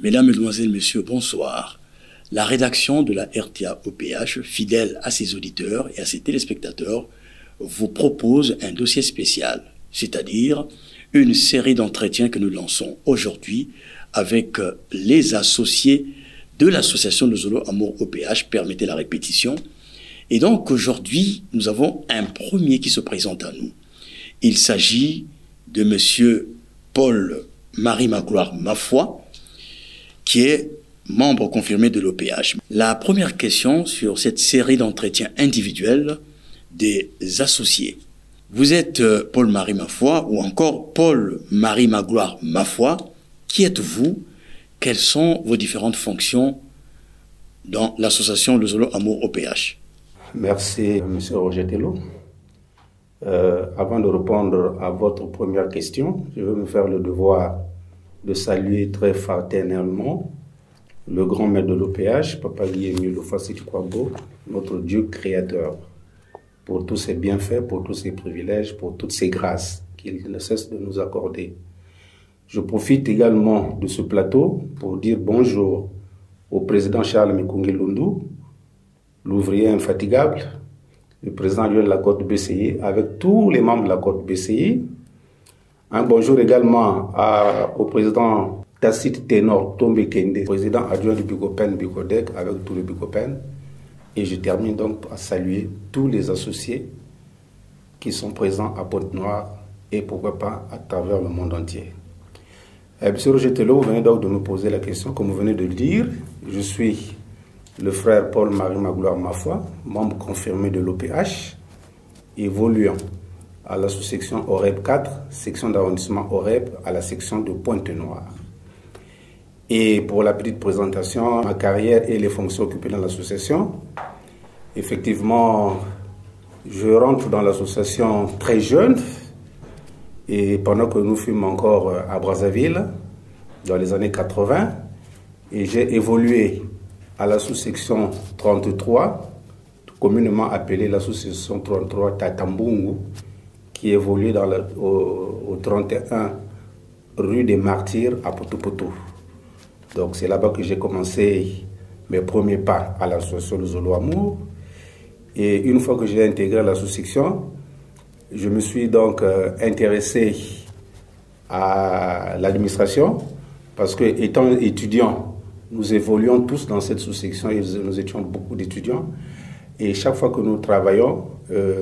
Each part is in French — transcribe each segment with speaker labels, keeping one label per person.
Speaker 1: Mesdames, Mesdemoiselles, Messieurs, bonsoir. La rédaction de la RTA-OPH, fidèle à ses auditeurs et à ses téléspectateurs, vous propose un dossier spécial, c'est-à-dire une série d'entretiens que nous lançons aujourd'hui avec les associés de l'association de Zolo Amour OPH, permettez la répétition. Et donc aujourd'hui, nous avons un premier qui se présente à nous. Il s'agit de Monsieur Paul-Marie Magloire Mafoy, qui est membre confirmé de l'OPH. La première question sur cette série d'entretiens individuels des associés. Vous êtes Paul-Marie Mafoy ou encore Paul-Marie Magloire Mafoy. Qui êtes-vous? Quelles sont vos différentes fonctions dans l'association de Zolo Amour OPH?
Speaker 2: Merci, M. Roger Tello. Avant de répondre à votre première question, je veux me faire le devoir de saluer très fraternellement le grand maître de l'OPH, Papa Guillemot Lofassi Kwabo, notre Dieu créateur, pour tous ses bienfaits, pour tous ses privilèges, pour toutes ses grâces qu'il ne cesse de nous accorder. Je profite également de ce plateau pour dire bonjour au président Charles Mekungi Lundu, l'ouvrier infatigable, le président de la Côte BCI, avec tous les membres de la Côte BCI. Un bonjour également au président Tacite Ténor Tombe Kende, président adjoint du Bicopen Bicodec, avec tout le Bicopen. Et je termine donc à saluer tous les associés qui sont présents à Pointe-Noire et pourquoi pas à travers le monde entier. Monsieur Roger Tello, vous venez donc de me poser la question, comme vous venez de le dire. Je suis le frère Paul-Marie Magloire Mafoy, membre confirmé de l'OPH, évoluant à la sous-section OREP 4, section d'arrondissement OREP, à la section de Pointe-Noire. Et pour la petite présentation, ma carrière et les fonctions occupées dans l'association, effectivement, je rentre dans l'association très jeune, et pendant que nous fûmes encore à Brazzaville, dans les années 80, et j'ai évolué à la sous-section 33, communément appelée la sous-section 33 Tatambungu, qui évolue au 31 rue des Martyrs à Poto-Poto. Donc c'est là-bas que j'ai commencé mes premiers pas à l'association de Zolo Amour. Et une fois que j'ai intégré la sous-section, je me suis donc intéressé à l'administration parce que, étant étudiant, nous évoluons tous dans cette sous-section et nous étions beaucoup d'étudiants. Et chaque fois que nous travaillons,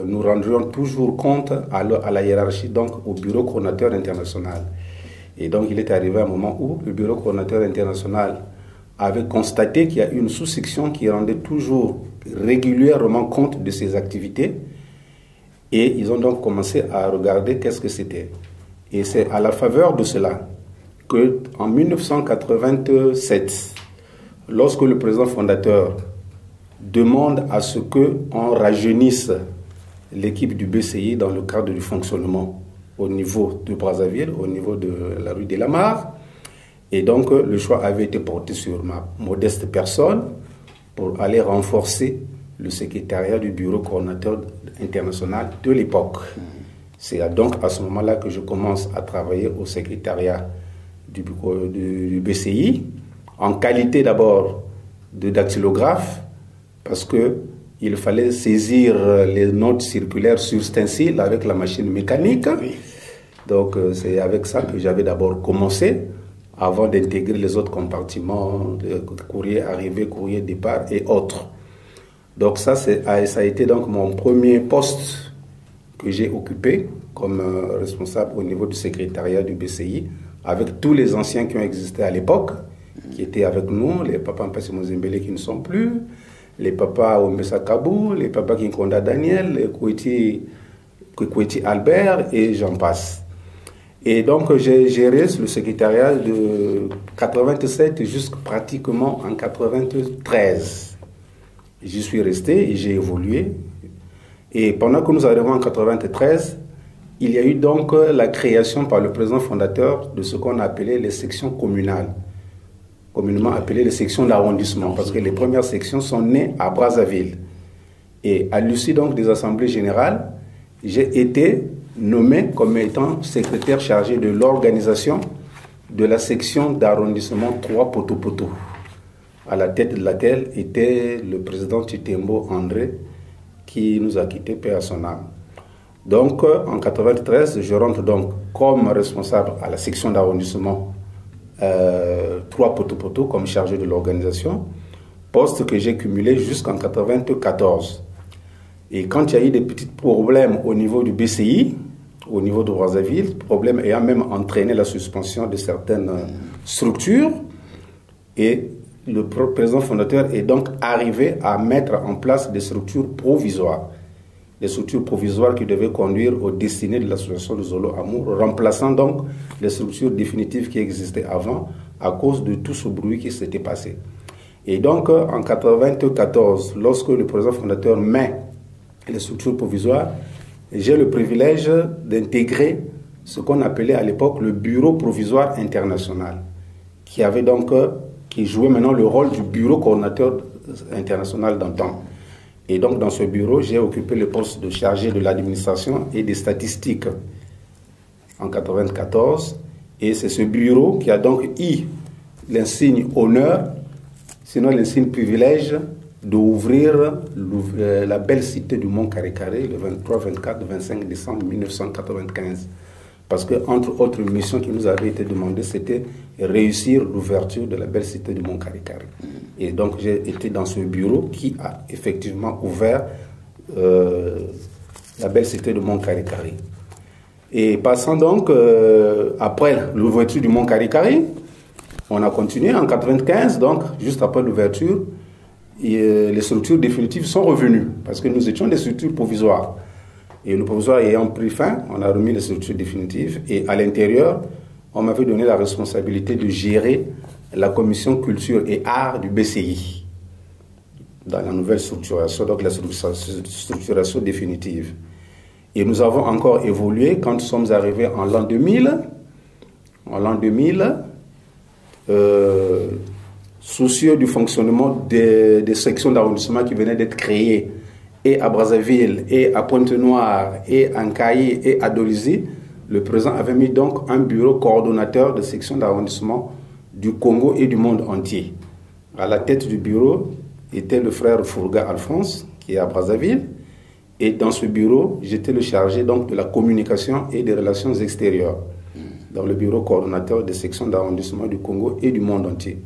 Speaker 2: nous rendrions toujours compte à la hiérarchie, donc au bureau coordonnateur international. Et donc il est arrivé un moment où le bureau coordonnateur international avait constaté qu'il y a une sous-section qui rendait toujours régulièrement compte de ses activités. Et ils ont donc commencé à regarder qu'est-ce que c'était. Et c'est à la faveur de cela que, en 1987, lorsque le président fondateur demande à ce qu'on rajeunisse l'équipe du BCI dans le cadre du fonctionnement au niveau de Brazzaville, au niveau de la rue de la Mare, et donc le choix avait été porté sur ma modeste personne pour aller renforcer le secrétariat du bureau coordonnateur international de l'époque. C'est donc à ce moment-là que je commence à travailler au secrétariat du BCI, en qualité d'abord de dactylographe, parce qu'il fallait saisir les notes circulaires sur stencil avec la machine mécanique. Oui. Donc c'est avec ça que j'avais d'abord commencé, avant d'intégrer les autres compartiments, de courrier arrivé, courrier départ et autres. Donc ça a été donc mon premier poste que j'ai occupé comme responsable au niveau du secrétariat du BCI, avec tous les anciens qui ont existé à l'époque, qui étaient avec nous, les papas Mpassi Mozembele qui ne sont plus, les papas Ombessa Kabou, les papas Kinkonda Daniel, les Koueti Albert et j'en passe. Et donc j'ai géré le secrétariat de 87 jusqu'à pratiquement en 93. J'y suis resté et j'ai évolué. Et pendant que nous arrivons en 93, il y a eu donc la création par le président fondateur de ce qu'on a appelé les sections communales, communément appelées les sections d'arrondissement, parce que les premières sections sont nées à Brazzaville. Et à l'issue donc des assemblées générales, j'ai été nommé comme étant secrétaire chargé de l'organisation de la section d'arrondissement 3 Poto-Poto, à la tête de laquelle était le président Chitembo André, qui nous a quittés, paix à son âme. Donc, en 1993, je rentre donc comme responsable à la section d'arrondissement 3 Poto-Poto, comme chargé de l'organisation, poste que j'ai cumulé jusqu'en 1994. Et quand il y a eu des petits problèmes au niveau du BCI, au niveau de Brazzaville, problème ayant même entraîné la suspension de certaines structures, et le président fondateur est donc arrivé à mettre en place des structures provisoires. Des structures provisoires qui devaient conduire aux destinées de l'association de Zolo Amour, remplaçant donc les structures définitives qui existaient avant à cause de tout ce bruit qui s'était passé. Et donc, en 1994, lorsque le président fondateur met les structures provisoires, j'ai le privilège d'intégrer ce qu'on appelait à l'époque le Bureau provisoire international, qui jouait maintenant le rôle du bureau coordonnateur international d'antan. Et donc, dans ce bureau, j'ai occupé le poste de chargé de l'administration et des statistiques en 1994. Et c'est ce bureau qui a donc eu l'insigne honneur, sinon l'insigne privilège, d'ouvrir la belle cité du Mont Kare-Kare le 23, 24, 25 décembre 1995. Parce que, entre autres missions qui nous avaient été demandées, c'était réussir l'ouverture de la belle cité du Mont Kare-Kare. Et donc, j'ai été dans ce bureau qui a effectivement ouvert la belle cité du Mont Kare-Kare. Et passant donc, après l'ouverture du Mont Kare-Kare, on a continué en 1995, donc, juste après l'ouverture, les structures définitives sont revenues, parce que nous étions des structures provisoires. Et le provisoire ayant pris fin, on a remis les structures définitives. Et à l'intérieur, on m'avait donné la responsabilité de gérer la commission culture et art du BCI, dans la nouvelle structuration, donc la structuration définitive. Et nous avons encore évolué quand nous sommes arrivés en l'an 2000. En l'an 2000, soucieux du fonctionnement des sections d'arrondissement qui venaient d'être créées, et à Brazzaville, et à Pointe-Noire, et à Nkayi, et à Dolisie, le président avait mis donc un bureau coordonnateur de sections d'arrondissement du Congo et du monde entier. À la tête du bureau était le frère Fourga Alphonse, qui est à Brazzaville, et dans ce bureau, j'étais le chargé donc de la communication et des relations extérieures, dans le bureau coordonnateur des sections d'arrondissement du Congo et du monde entier.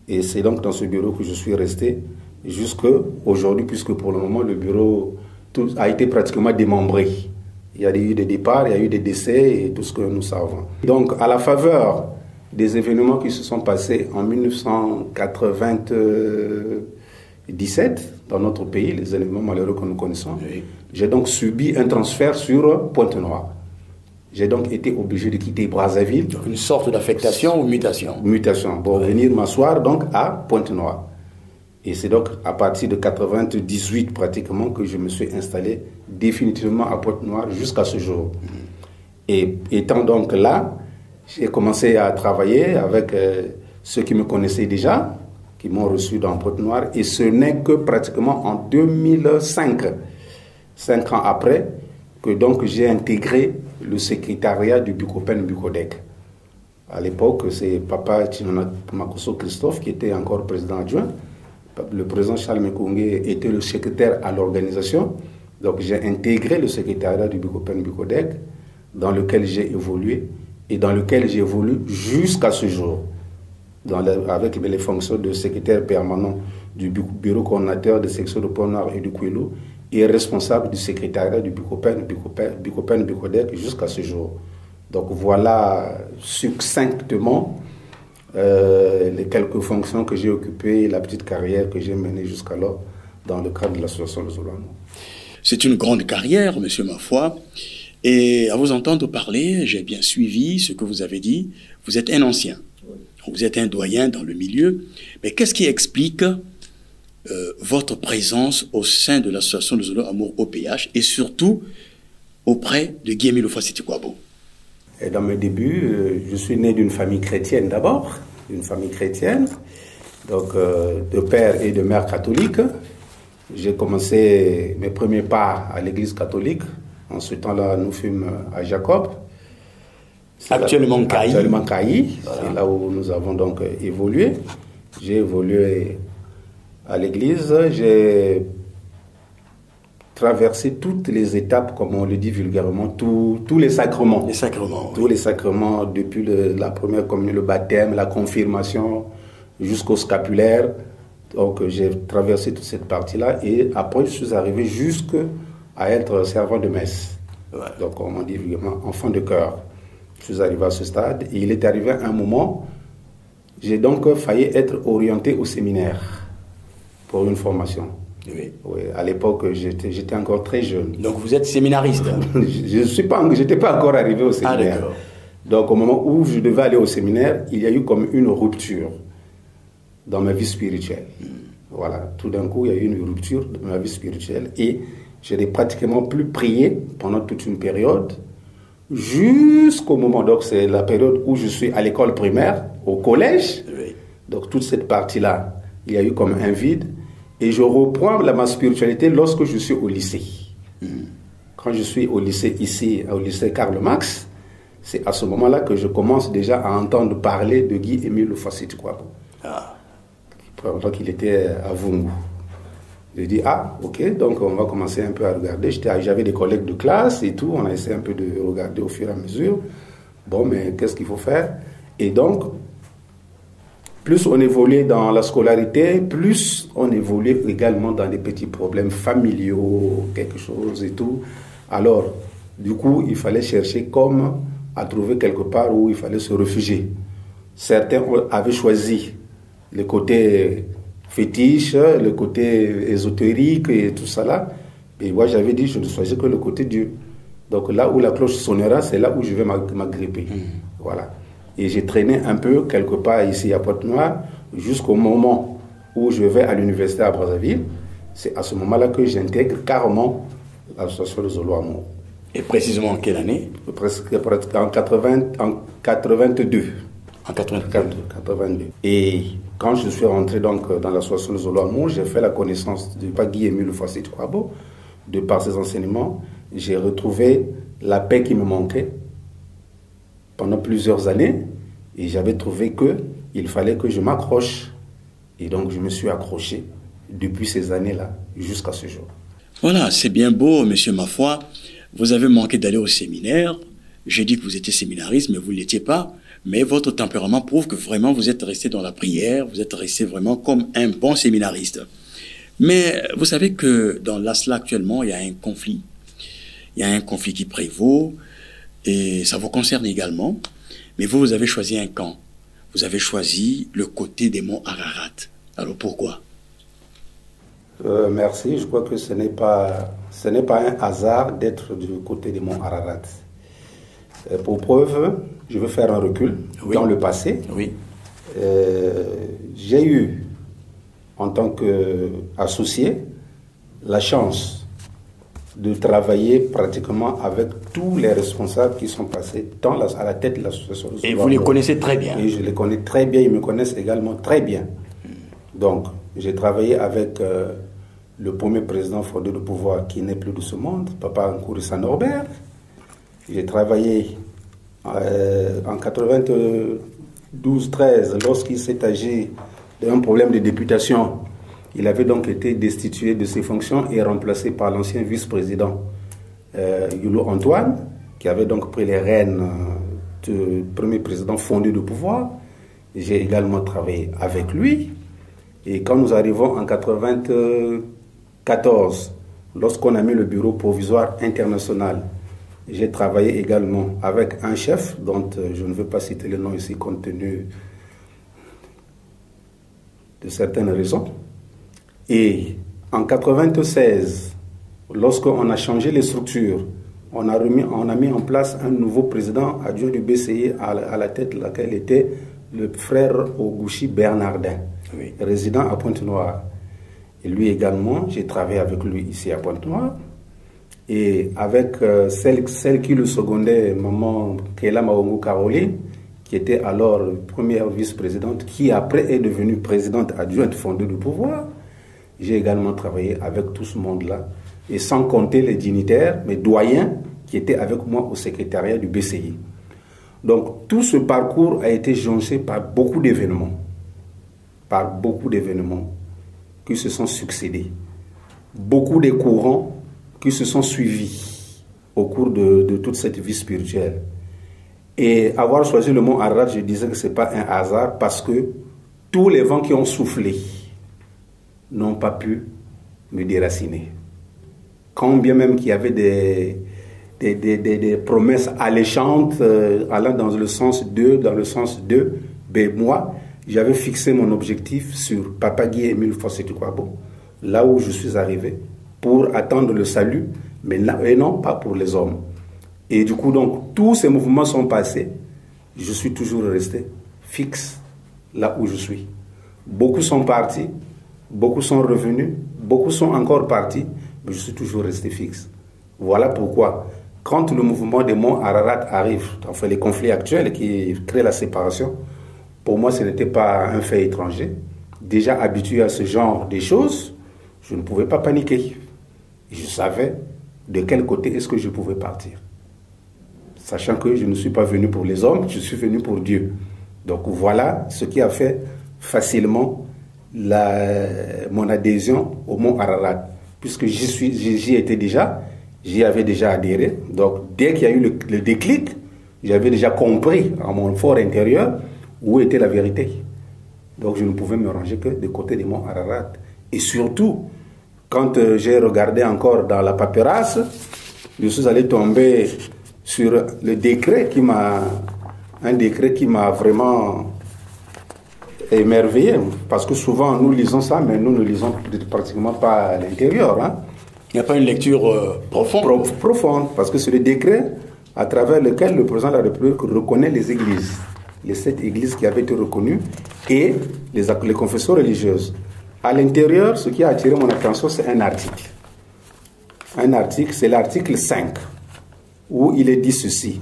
Speaker 2: Et c'est donc dans ce bureau que je suis resté jusqu'à aujourd'hui, puisque pour le moment, le bureau a été pratiquement démembré. Il y a eu des départs, il y a eu des décès et tout ce que nous savons. Donc, à la faveur des événements qui se sont passés en 1997 dans notre pays, les événements malheureux que nous connaissons, oui, j'ai donc subi un transfert sur Pointe-Noire. J'ai donc été obligé de quitter Brazzaville.
Speaker 1: Donc une sorte d'affectation ou mutation?
Speaker 2: Mutation, pour venir m'asseoir donc à Pointe-Noire. Et c'est donc à partir de 1998 pratiquement que je me suis installé définitivement à Pointe-Noire jusqu'à ce jour. Et étant donc là, j'ai commencé à travailler avec ceux qui me connaissaient déjà, qui m'ont reçu dans Pointe-Noire. Et ce n'est que pratiquement en 2005, 5 ans après, que donc j'ai intégré le secrétariat du Bukopen Bukodek. À l'époque, c'est Papa Tchinona Makoso Christophe qui était encore président adjoint. Le président Charles Mekoungue était le secrétaire à l'organisation. Donc j'ai intégré le secrétariat du Bukopen Bukodek, dans lequel j'ai évolué et dans lequel j'évolue jusqu'à ce jour, avec les fonctions de secrétaire permanent du bureau coordonnateur des sections de Pont-Noir et du Kouilou et responsable du secrétariat du Bukopen Bukodek jusqu'à ce jour. Donc voilà succinctement les quelques fonctions que j'ai occupées et la petite carrière que j'ai menée jusqu'alors dans le cadre de l'association de Zolo Amour.
Speaker 1: C'est une grande carrière, monsieur Mafoua. Et à vous entendre parler, j'ai bien suivi ce que vous avez dit. Vous êtes un ancien. Vous êtes un doyen dans le milieu. Mais qu'est-ce qui explique votre présence au sein de l'association de Zolo Amour OPH et surtout auprès de Guémy Lofa-Siti-Kouabo?
Speaker 2: Et dans mes débuts, je suis né d'une famille chrétienne d'abord, d'une famille chrétienne, donc de père et de mère catholique. J'ai commencé mes premiers pas à l'église catholique. En ce temps-là, nous fûmes à Jacob.
Speaker 1: Actuellement CAI.
Speaker 2: Actuellement CAI, voilà. C'est là où nous avons donc évolué. J'ai évolué à l'église, j'ai traversé toutes les étapes, comme on le dit vulgairement, tous les sacrements.
Speaker 1: Les sacrements.
Speaker 2: Tous les sacrements, depuis la première communion, le baptême, la confirmation, jusqu'au scapulaire. Donc j'ai traversé toute cette partie-là et après je suis arrivé jusqu'à être servant de messe. Ouais. Donc comme on dit vulgairement, enfant de cœur. Je suis arrivé à ce stade et il est arrivé un moment, j'ai donc failli être orienté au séminaire pour une formation.
Speaker 1: Oui.
Speaker 2: Oui, à l'époque, j'étais encore très jeune.
Speaker 1: Donc vous êtes séminariste?
Speaker 2: Je n'étais pas encore arrivé au séminaire.
Speaker 1: Ah, d'accord.
Speaker 2: Donc au moment où je devais aller au séminaire, il y a eu comme une rupture dans ma vie spirituelle. Voilà, tout d'un coup, il y a eu une rupture dans ma vie spirituelle et je n'ai pratiquement plus prié pendant toute une période jusqu'au moment, donc c'est la période où je suis à l'école primaire, au collège.
Speaker 1: Oui.
Speaker 2: Donc toute cette partie-là, il y a eu comme un vide et je reprends ma spiritualité lorsque je suis au lycée. Quand je suis au lycée ici, au lycée Karl Marx, c'est à ce moment-là que je commence déjà à entendre parler de Guy-Émile Lufasi-Tukwabo.
Speaker 1: Ah.
Speaker 2: Donc il était à Vungu. J'ai dit, ah, ok, donc on va commencer un peu à regarder. J'avais des collègues de classe et tout, on a essayé un peu de regarder au fur et à mesure. Bon, mais qu'est-ce qu'il faut faire? Et donc, plus on évoluait dans la scolarité, plus on évoluait également dans des petits problèmes familiaux, quelque chose et tout. Alors, du coup, il fallait chercher comme à trouver quelque part où il fallait se réfugier. Certains avaient choisi le côté fétiche, le côté ésotérique et tout ça là. Et moi, j'avais dit, je ne choisis que le côté Dieu. Donc là où la cloche sonnera, c'est là où je vais m'agripper. Voilà. Et j'ai traîné un peu quelque part ici à Pointe-Noire jusqu'au moment où je vais à l'université à Brazzaville. C'est à ce moment-là que j'intègre carrément l'association de Zolo Amour.
Speaker 1: Et précisément en quelle année?
Speaker 2: En 82.
Speaker 1: En 82.
Speaker 2: Et quand je suis rentré donc dans l'association de Zolo Amour, j'ai fait la connaissance de Guy-Émile Lufasi-Tukwabo. De par ses enseignements, j'ai retrouvé la paix qui me manquait pendant plusieurs années et j'avais trouvé qu'il fallait que je m'accroche. Et donc je me suis accroché depuis ces années-là jusqu'à ce jour.
Speaker 1: Voilà, c'est bien beau, monsieur Mafoua. Vous avez manqué d'aller au séminaire. J'ai dit que vous étiez séminariste, mais vous ne l'étiez pas. Mais votre tempérament prouve que vraiment vous êtes resté dans la prière, vous êtes resté vraiment comme un bon séminariste. Mais vous savez que dans l'ASLA actuellement, il y a un conflit. Il y a un conflit qui prévaut et ça vous concerne également. Mais vous avez choisi un camp. Vous avez choisi le côté des monts Ararat. Alors pourquoi?
Speaker 2: Merci. Je crois que ce n'est pas un hasard d'être du côté des monts Ararat. Pour preuve, je veux faire un recul dans le passé.
Speaker 1: Oui.
Speaker 2: J'ai eu, en tant qu'associé, la chance de travailler pratiquement avec tous les responsables qui sont passés à la tête de l'association.
Speaker 1: Et vous les connaissez très bien.
Speaker 2: Et je les connais très bien, ils me connaissent également très bien. Donc, j'ai travaillé avec le premier président fondé de pouvoir qui n'est plus de ce monde, Papa Nkourissa Norbert. J'ai travaillé en 92-13, lorsqu'il s'est agi d'un problème de députation. Il avait donc été destitué de ses fonctions et remplacé par l'ancien vice-président Yulo Antoine, qui avait donc pris les rênes du premier président fondé de pouvoir. J'ai également travaillé avec lui. Et quand nous arrivons en 94, lorsqu'on a mis le bureau provisoire international, j'ai travaillé également avec un chef dont je ne veux pas citer le nom ici compte tenu de certaines raisons. Et en 96, lorsqu'on a changé les structures, on a mis en place un nouveau président adjoint du BCI à la tête de laquelle était le frère Ogouchi Bernardin, résident à Pointe-Noire. Et lui également, j'ai travaillé avec lui ici à Pointe-Noire. Et avec celle qui le secondait, maman Kéla Maongo Caroline, qui était alors première vice-présidente, qui après est devenue présidente adjointe fondée du pouvoir. J'ai également travaillé avec tout ce monde-là, et sans compter les dignitaires, mes doyens, qui étaient avec moi au secrétariat du BCI. Donc tout ce parcours a été jonché par beaucoup d'événements qui se sont succédés. Beaucoup de courants qui se sont suivis au cours de toute cette vie spirituelle. Et avoir choisi le mont Ararat, je disais que ce n'est pas un hasard parce que tous les vents qui ont soufflé n'ont pas pu me déraciner. Quand bien même qu'il y avait des promesses alléchantes allant dans le sens de, ben moi, j'avais fixé mon objectif sur Papa Guy Émile Fossey Tukwabo, là où je suis arrivé, pour attendre le salut, mais et non pas pour les hommes. Et du coup, donc, tous ces mouvements sont passés. Je suis toujours resté fixe là où je suis. Beaucoup sont partis, beaucoup sont revenus, beaucoup sont encore partis, mais je suis toujours resté fixe. Voilà pourquoi, quand le mouvement des monts Ararat arrive, enfin les conflits actuels qui créent la séparation, pour moi, ce n'était pas un fait étranger. Déjà habitué à ce genre de choses, je ne pouvais pas paniquer. Je savais de quel côté est-ce que je pouvais partir. Sachant que je ne suis pas venu pour les hommes, je suis venu pour Dieu. Donc voilà ce qui a fait facilement mon adhésion au mont Ararat. Puisque j'y étais déjà, j'y avais déjà adhéré. Donc dès qu'il y a eu le déclic, j'avais déjà compris en mon fort intérieur où était la vérité. Donc je ne pouvais me ranger que du côté du mont Ararat. Et surtout, quand j'ai regardé encore dans la paperasse, je suis allé tomber sur le décret un décret qui m'a vraiment émerveillé, parce que souvent nous lisons ça, mais nous ne lisons pratiquement pas à l'intérieur. Hein.
Speaker 1: Il n'y a pas une lecture profonde.
Speaker 2: Profonde, parce que c'est le décret à travers lequel le président de la République reconnaît les églises, les 7 églises qui avaient été reconnues, et les confessions religieuses. À l'intérieur, ce qui a attiré mon attention, c'est un article. Un article, c'est l'article 5. Où il est dit ceci: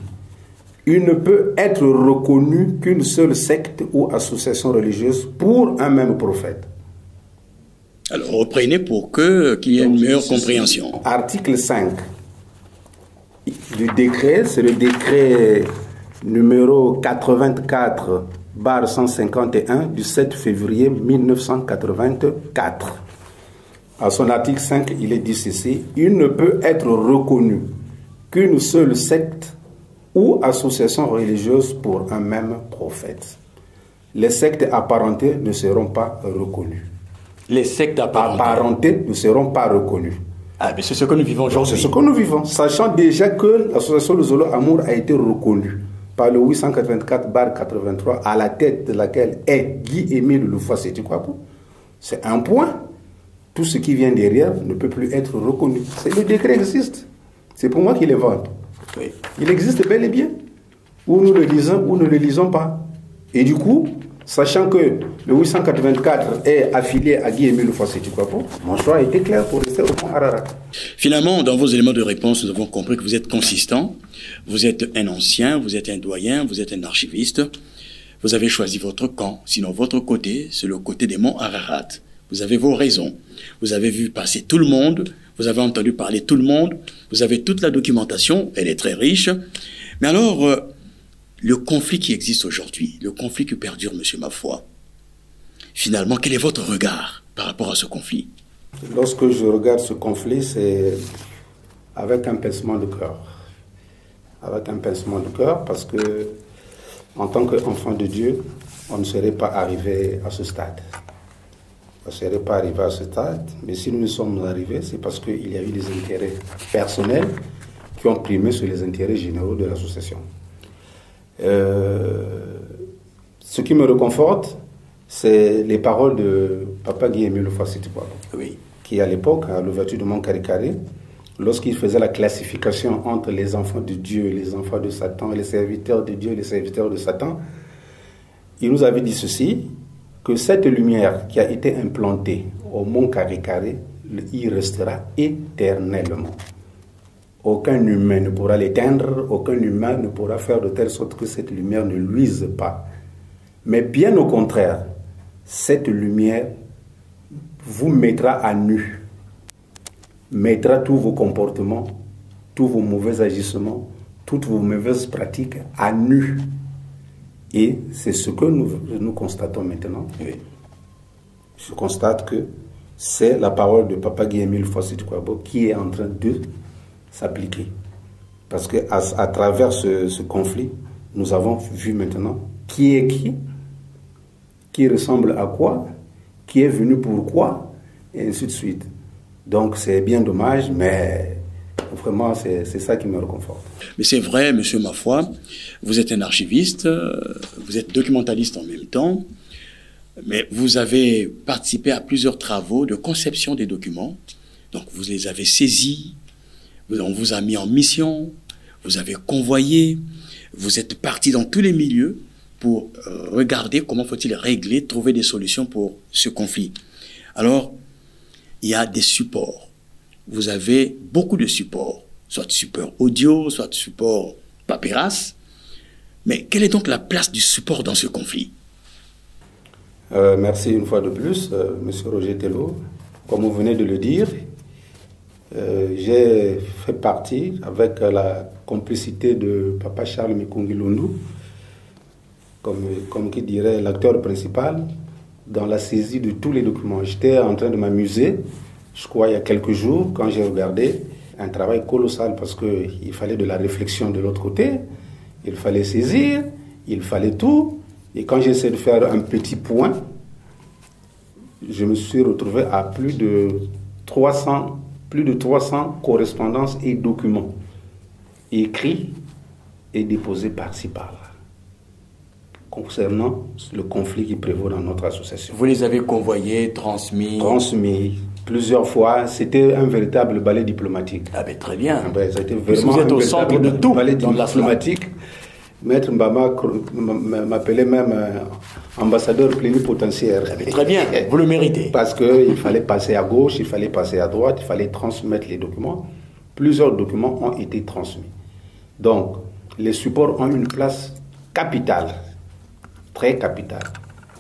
Speaker 2: il ne peut être reconnu qu'une seule secte ou association religieuse pour un même prophète.
Speaker 1: Alors reprenez pour qu'il y ait une meilleure compréhension.
Speaker 2: Article 5 du décret, c'est le décret numéro 84/151 du 7 février 1984. À son article 5, il est dit ceci: il ne peut être reconnu qu'une seule secte ou association religieuse pour un même prophète. Les sectes apparentées ne seront pas reconnues.
Speaker 1: Les sectes apparentées
Speaker 2: ne seront pas reconnues.
Speaker 1: Ah, mais c'est ce que nous vivons aujourd'hui.
Speaker 2: C'est ce que nous vivons, sachant déjà que l'association de Zolo Amour a été reconnue par le 884/83, à la tête de laquelle est Guy Émile Fossey Tukwabo. C'est un point. Tout ce qui vient derrière ne peut plus être reconnu. Le décret existe. C'est pour moi qu'il l'invente. Oui. Il existe bel et bien. Ou nous le lisons, ou nous ne le lisons pas. Et du coup, sachant que le 884 est affilié à Guy Émile Fossey Tukwabo, mon choix a été clair pour rester au mont Ararat.
Speaker 1: Finalement, dans vos éléments de réponse, nous avons compris que vous êtes consistant, vous êtes un ancien, vous êtes un doyen, vous êtes un archiviste. Vous avez choisi votre camp, sinon votre côté, c'est le côté des monts Ararat. Vous avez vos raisons. Vous avez vu passer tout le monde, vous avez entendu parler tout le monde, vous avez toute la documentation, elle est très riche. Mais alors, le conflit qui existe aujourd'hui, le conflit qui perdure, monsieur Mafoua, finalement, quel est votre regard par rapport à ce conflit?
Speaker 2: Lorsque je regarde ce conflit, c'est avec un pincement de cœur. Avec un pincement de cœur, parce que en tant qu'enfant de Dieu, on ne serait pas arrivé à ce stade. On ne serait pas arrivé à ce stade, mais si nous sommes arrivés, c'est parce qu'il y a eu des intérêts personnels qui ont primé sur les intérêts généraux de l'association. Ce qui me réconforte, c'est les paroles de Papa Guy Émile Fossey Tukwabo, oui, qui à l'époque, à l'ouverture du Mont Karikari, lorsqu'il faisait la classification entre les enfants de Dieu, les enfants de Satan, les serviteurs de Dieu, les serviteurs de Satan, il nous avait dit ceci, que cette lumière qui a été implantée au Mont Karikari, il restera éternellement. Aucun humain ne pourra l'éteindre, aucun humain ne pourra faire de telle sorte que cette lumière ne luise pas. Mais bien au contraire, cette lumière vous mettra à nu, mettra tous vos comportements, tous vos mauvais agissements, toutes vos mauvaises pratiques à nu. Et c'est ce que nous constatons maintenant.
Speaker 1: Oui.
Speaker 2: Je constate que c'est la parole de Papa Guy-Émile Fossey-Tukwabo qui est en train de s'appliquer. Parce qu'à travers ce conflit, nous avons vu maintenant qui est qui ressemble à quoi, qui est venu pour quoi, et ainsi de suite. Donc c'est bien dommage, mais vraiment c'est ça qui me réconforte.
Speaker 1: Mais c'est vrai, monsieur Mafoy, vous êtes un archiviste, vous êtes documentaliste en même temps, mais vous avez participé à plusieurs travaux de conception des documents. Donc vous les avez saisis, on vous a mis en mission, vous avez convoyé, vous êtes parti dans tous les milieux pour regarder comment faut-il régler, trouver des solutions pour ce conflit. Alors, il y a des supports. Vous avez beaucoup de supports, soit support audio, soit support papyrus. Mais quelle est donc la place du support dans ce conflit?
Speaker 2: Merci une fois de plus, monsieur Roger Tello. Comme vous venez de le dire, j'ai fait partie, avec la complicité de Papa Charles Mikungi Lundu, comme qui dirait l'acteur principal, dans la saisie de tous les documents. J'étais en train de m'amuser, je crois il y a quelques jours, quand j'ai regardé un travail colossal, parce qu'il fallait de la réflexion de l'autre côté, il fallait saisir, il fallait tout. Et quand j'essaie de faire un petit point, je me suis retrouvé à plus de 300 correspondances et documents écrits et déposés par-ci par-là concernant le conflit qui prévaut dans notre association.
Speaker 1: Vous les avez convoyés, transmis?
Speaker 2: Transmis plusieurs fois. C'était un véritable ballet diplomatique.
Speaker 1: Ah ben très bien.
Speaker 2: Ah ben, ça a été vraiment
Speaker 1: vous êtes au centre de tout
Speaker 2: ballet
Speaker 1: dans
Speaker 2: diplomatique. Maître Mbama m'appelait même ambassadeur plénipotentiaire.
Speaker 1: Ah ben, très bien, vous le méritez.
Speaker 2: Parce qu'il fallait passer à gauche, il fallait passer à droite, il fallait transmettre les documents. Plusieurs documents ont été transmis. Donc, les supports ont une place capitale. Très capital.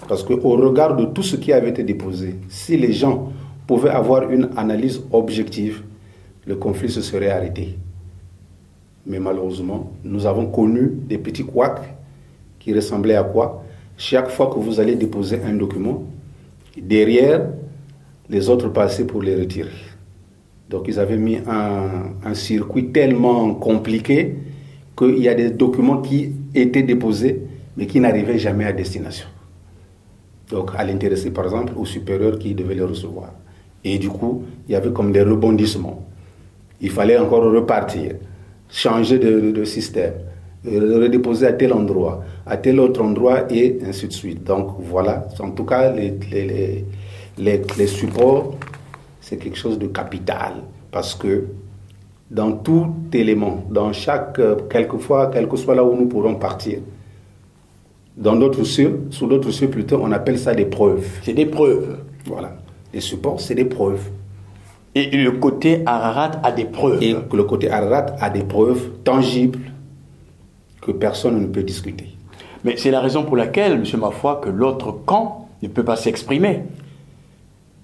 Speaker 2: Parce qu'au regard de tout ce qui avait été déposé, si les gens pouvaient avoir une analyse objective, le conflit se serait arrêté. Mais malheureusement, nous avons connu des petits couacs qui ressemblaient à quoi? Chaque fois que vous allez déposer un document, derrière, les autres passaient pour les retirer. Donc ils avaient mis un circuit tellement compliqué qu'il y a des documents qui étaient déposés mais qui n'arrivaient jamais à destination. Donc à l'intéressé, par exemple, au supérieur qui devait les recevoir. Et du coup, il y avait comme des rebondissements. Il fallait encore repartir, changer de système, redéposer à tel endroit, à tel autre endroit, et ainsi de suite. Donc voilà, en tout cas, les supports, c'est quelque chose de capital, parce que dans tout élément, dans quelquefois, quel que soit là où nous pourrons partir, dans d'autres cieux, sous d'autres cieux plutôt, on appelle ça des preuves.
Speaker 1: C'est des preuves.
Speaker 2: Voilà. Les supports, c'est des preuves.
Speaker 1: Et le côté Ararat a des preuves.
Speaker 2: Et le côté Ararat a des preuves tangibles que personne ne peut discuter.
Speaker 1: Mais c'est la raison pour laquelle, M. Mafoy, que l'autre camp ne peut pas s'exprimer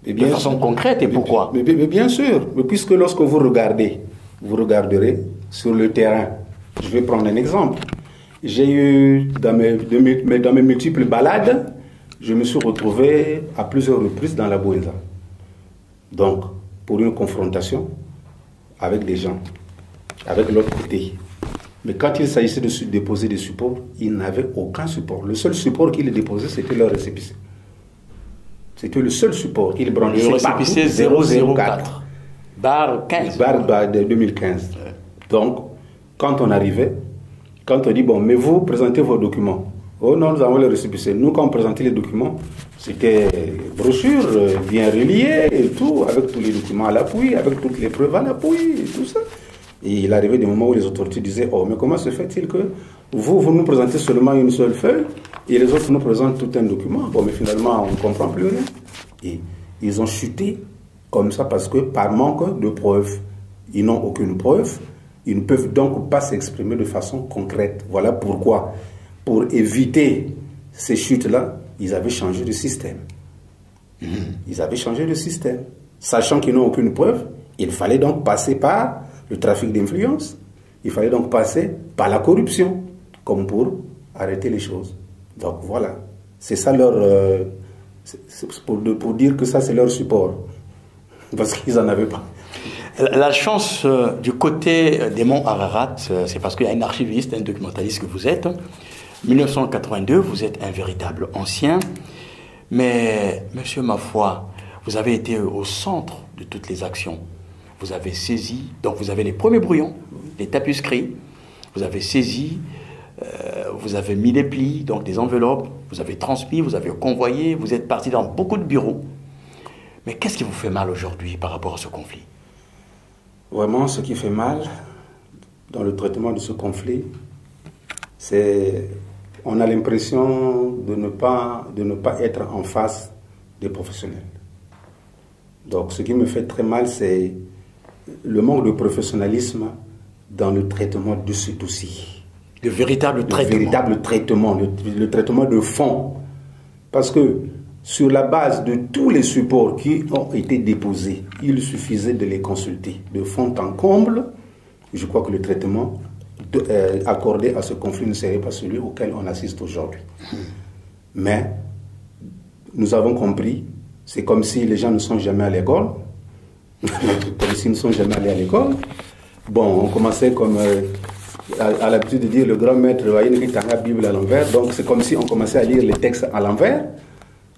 Speaker 1: de façon concrète. Et pourquoi?
Speaker 2: Mais bien sûr. Mais puisque lorsque vous regarderez sur le terrain. Je vais prendre un exemple. J'ai eu, dans mes multiples balades, je me suis retrouvé à plusieurs reprises dans la Bouenza. Donc, pour une confrontation avec des gens, avec l'autre côté. Mais quand il s'agissait de déposer des supports, ils n'avaient aucun support. Le seul support qu'ils déposaient, c'était leur récépissé. C'était le seul support qu'ils branchaient.
Speaker 1: Le récépissé 004. Barre 15.
Speaker 2: Barre de 2015. Donc, quand on arrivait, quand on dit, bon, mais vous présentez vos documents. Oh non, nous avons le récépissé. Nous, quand on présentait les documents, c'était brochure bien reliée et tout, avec tous les documents à l'appui, avec toutes les preuves à l'appui et tout ça. Et il arrivait des moments où les autorités disaient, oh, mais comment se fait-il que vous nous présentez seulement une seule feuille et les autres nous présentent tout un document? Bon, mais finalement, on ne comprend plus rien. Et ils ont chuté comme ça parce que par manque de preuves, ils n'ont aucune preuve. Ils ne peuvent donc pas s'exprimer de façon concrète. Voilà pourquoi, pour éviter ces chutes-là, ils avaient changé de système. Ils avaient changé de système. Sachant qu'ils n'ont aucune preuve, il fallait donc passer par le trafic d'influence. Il fallait donc passer par la corruption, comme pour arrêter les choses. Donc voilà, c'est ça leur... c'est pour dire que ça c'est leur support, parce qu'ils n'en avaient pas.
Speaker 1: La chance du côté des monts Ararat, c'est parce qu'il y a un archiviste, un documentaliste que vous êtes. 1982, vous êtes un véritable ancien. Mais, monsieur Mafoua, vous avez été au centre de toutes les actions. Vous avez saisi, donc vous avez les premiers brouillons, les tapuscrits. Vous avez saisi, vous avez mis des plis, donc des enveloppes. Vous avez transmis, vous avez convoyé, vous êtes parti dans beaucoup de bureaux. Mais qu'est-ce qui vous fait mal aujourd'hui par rapport à ce conflit?
Speaker 2: Vraiment, ce qui fait mal dans le traitement de ce conflit, c'est on a l'impression de ne pas être en face des professionnels. Donc, ce qui me fait très mal, c'est le manque de professionnalisme dans le traitement de ce dossier.
Speaker 1: Le véritable traitement.
Speaker 2: Le véritable traitement, le traitement de fond. Parce que sur la base de tous les supports qui ont été déposés, il suffisait de les consulter de fond en comble. Je crois que le traitement accordé à ce conflit ne serait pas celui auquel on assiste aujourd'hui. Mais nous avons compris, c'est comme si les gens ne sont jamais à l'école, comme s'ils ne sont jamais allés à l'école. Bon, on commençait comme à l'habitude de dire le grand maître, la Bible à l'envers, donc c'est comme si on commençait à lire les textes à l'envers.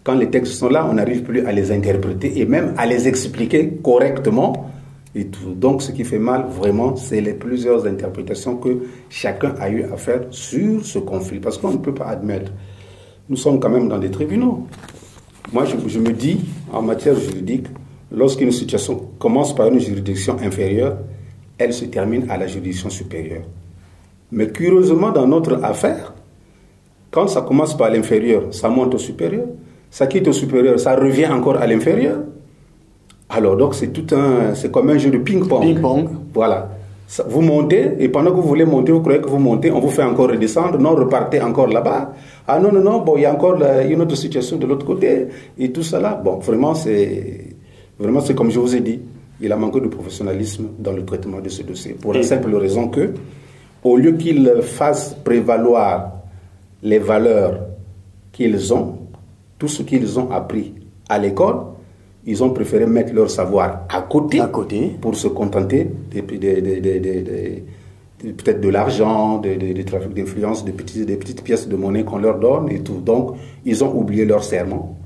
Speaker 2: Quand les textes sont là, on n'arrive plus à les interpréter et même à les expliquer correctement. Et tout. Donc, ce qui fait mal, vraiment, c'est les plusieurs interprétations que chacun a eu à faire sur ce conflit. Parce qu'on ne peut pas admettre. Nous sommes quand même dans des tribunaux. Moi, je me dis, en matière juridique, lorsqu'une situation commence par une juridiction inférieure, elle se termine à la juridiction supérieure. Mais curieusement, dans notre affaire, quand ça commence par l'inférieur, ça monte au supérieur. Ça quitte au supérieur, ça revient encore à l'inférieur. Alors donc c'est comme un jeu de ping-pong.
Speaker 1: Ping-pong.
Speaker 2: Voilà. Vous montez et pendant que vous voulez monter, vous croyez que vous montez, on vous fait encore redescendre, non, repartez encore là-bas. Ah non, bon, il y a encore une autre situation de l'autre côté et tout ça là. Bon, vraiment c'est comme je vous ai dit, il a manqué de professionnalisme dans le traitement de ce dossier. Pour la simple raison que, au lieu qu'ils fassent prévaloir les valeurs qu'ils ont, tout ce qu'ils ont appris à l'école, ils ont préféré mettre leur savoir à côté pour se contenter peut-être de l'argent, des trafics d'influence, des petites pièces de monnaie qu'on leur donne et tout. Donc, ils ont oublié leur serment.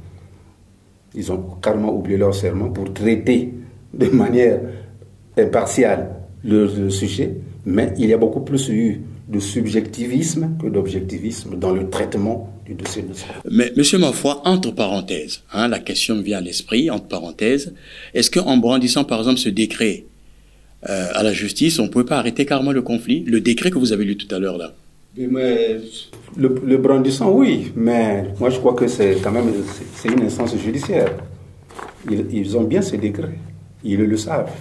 Speaker 2: Ils ont carrément oublié leur serment pour traiter de manière impartiale le sujet. Mais il y a beaucoup plus eu de subjectivisme que d'objectivisme dans le traitement du dossier.
Speaker 1: Mais, monsieur Mafoua, entre parenthèses, la question me vient à l'esprit, entre parenthèses, est-ce qu'en brandissant par exemple ce décret à la justice, on ne pouvait pas arrêter carrément le conflit? Le décret que vous avez lu tout à l'heure là.
Speaker 2: Mais le brandissant, oui, mais moi je crois que c'est quand même c'est une instance judiciaire. Ils ont bien ce décret, ils le savent.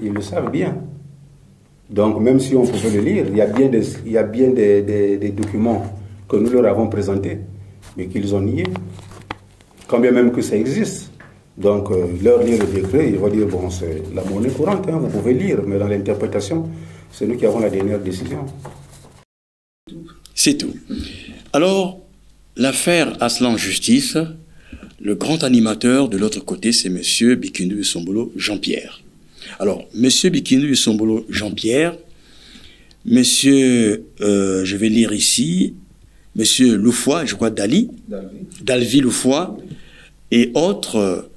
Speaker 2: Ils le savent bien. Donc, même si on pouvait le lire, il y a bien des documents que nous leur avons présentés, mais qu'ils ont niés, quand bien même que ça existe. Donc, leur lire le décret, ils vont dire, bon, c'est la monnaie courante, vous pouvez lire, mais dans l'interprétation, c'est nous qui avons la dernière décision.
Speaker 1: C'est tout. Alors, l'affaire Aslan Justice, le grand animateur de l'autre côté, c'est M. Bikindu Sombolo Jean-Pierre. Alors, M. Bikindu Sombolo Jean-Pierre, monsieur, je vais lire ici, M. Loufoua, je crois Dalvi Loufoua, et autres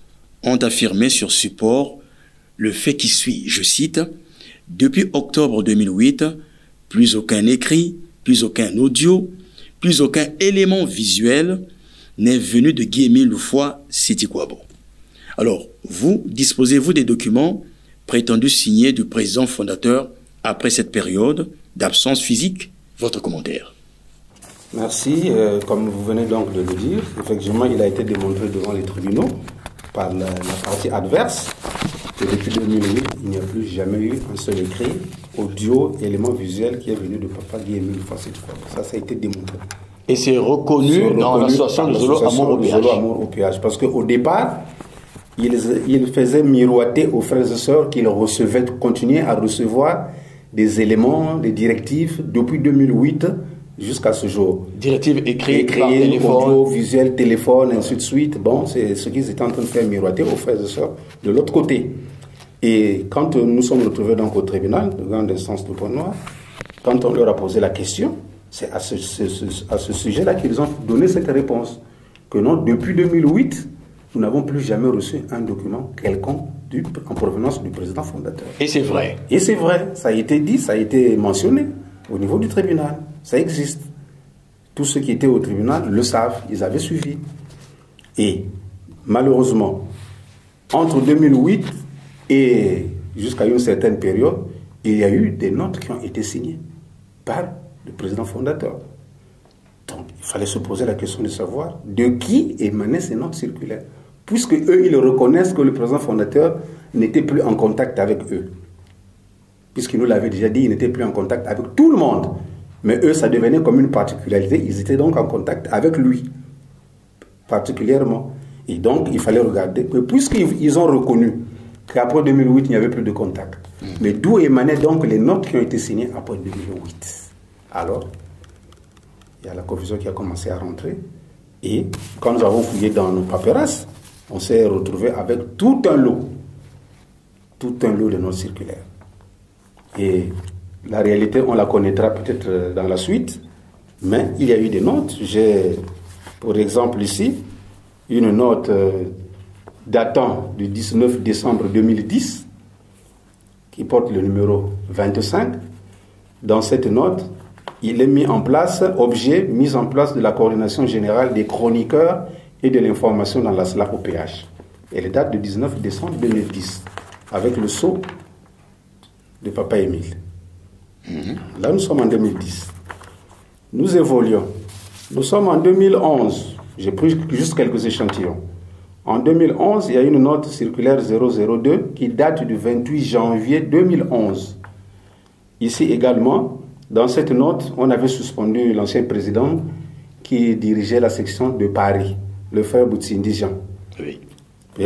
Speaker 1: ont affirmé sur support le fait qui suit, je cite, « Depuis octobre 2008, plus aucun écrit, plus aucun audio, plus aucun élément visuel n'est venu de Guy-Émile Loufoua Siti-Kouabo. » Alors, vous, disposez-vous des documents prétendu signé du président fondateur après cette période d'absence physique? Votre commentaire.
Speaker 2: Merci. Comme vous venez donc de le dire, effectivement, il a été démontré devant les tribunaux par la partie adverse que depuis 2008, il n'y a plus jamais eu un seul écrit, audio, élément visuel qui est venu de Papa Guy-Émile Loufoua Siti-Kouabo. Ça a été démontré.
Speaker 1: Et c'est reconnu dans l'association de Zolo Amour
Speaker 2: au péage. Parce qu'au départ, il faisait miroiter aux frères et sœurs qu'ils continuaient à recevoir des éléments, des directives depuis 2008 jusqu'à ce jour.
Speaker 1: Directives écrites par
Speaker 2: téléphone,
Speaker 1: téléphone,
Speaker 2: visuel, téléphone, ainsi de suite. Bon, c'est ce qu'ils étaient en train de faire miroiter aux frères et sœurs de l'autre côté. Et quand nous sommes retrouvés donc au tribunal de grande instance de Pointe-Noire, quand on leur a posé la question, c'est à ce sujet-là qu'ils ont donné cette réponse. Que non, depuis 2008, nous n'avons plus jamais reçu un document quelconque en provenance du président fondateur.
Speaker 1: Et c'est vrai.
Speaker 2: Et c'est vrai, ça a été dit, ça a été mentionné au niveau du tribunal. Ça existe. Tous ceux qui étaient au tribunal le savent, ils avaient suivi. Et malheureusement, entre 2008 et jusqu'à une certaine période, il y a eu des notes qui ont été signées par le président fondateur. Donc, il fallait se poser la question de savoir de qui émanaient ces notes circulaires. Puisque eux, ils reconnaissent que le président fondateur n'était plus en contact avec eux. Puisqu'il nous l'avait déjà dit, il n'était plus en contact avec tout le monde. Mais eux, ça devenait comme une particularité. Ils étaient donc en contact avec lui, particulièrement. Et donc, il fallait regarder, puisqu'ils ont reconnu qu'après 2008, il n'y avait plus de contact. Mais d'où émanaient donc les notes qui ont été signées après 2008? Alors, il y a la confusion qui a commencé à rentrer. Et quand nous avons fouillé dans nos paperasses, on s'est retrouvé avec tout un lot de notes circulaires. Et la réalité, on la connaîtra peut-être dans la suite, mais il y a eu des notes. J'ai, pour exemple, ici, une note datant du 19 décembre 2010, qui porte le numéro 25. Dans cette note, il est mis en place de la coordination générale des chroniqueurs et de l'information dans la SLA OPH. Elle date du 19 décembre 2010, avec le sceau de Papa Émile. Là, nous sommes en 2010. Nous évoluons. Nous sommes en 2011. J'ai pris juste quelques échantillons. En 2011, il y a une note circulaire 002 qui date du 28 janvier 2011. Ici également, dans cette note, on avait suspendu l'ancien président qui dirigeait la section de Paris, le frère Boutsindi Jean.
Speaker 1: Oui.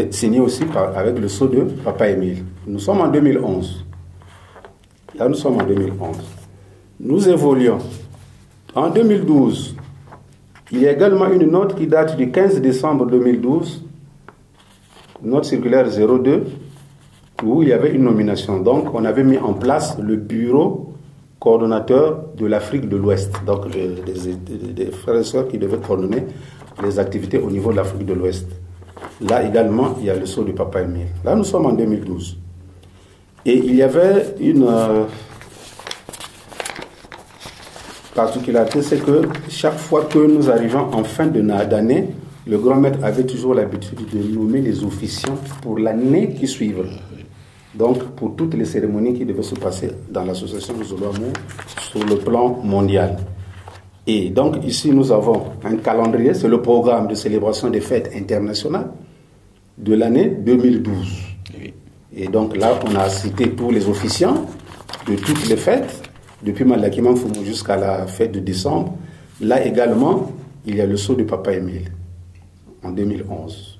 Speaker 2: Signé aussi avec le sceau de Papa Émile. Nous sommes en 2011. Là, nous sommes en 2011. Nous évoluons. En 2012, il y a également une note qui date du 15 décembre 2012, note circulaire 02, où il y avait une nomination. Donc, on avait mis en place le bureau coordonnateur de l'Afrique de l'Ouest. Donc, des frères et sœurs qui devaient coordonner les activités au niveau de l'Afrique de l'Ouest. Là également, il y a le sceau du Papa Émile. Là, nous sommes en 2012. Et il y avait une particularité, c'est que chaque fois que nous arrivons en fin d'année, le grand maître avait toujours l'habitude de nommer les officiants pour l'année qui suivait. Donc, pour toutes les cérémonies qui devaient se passer dans l'association Zolo-Amour sur le plan mondial. Et donc, ici, nous avons un calendrier, c'est le programme de célébration des fêtes internationales de l'année 2012.
Speaker 1: Oui.
Speaker 2: Et donc là, on a cité tous les officiants de toutes les fêtes, depuis Malakiman Foumou jusqu'à la fête de décembre. Là également, il y a le sceau de Papa Émile, en 2011.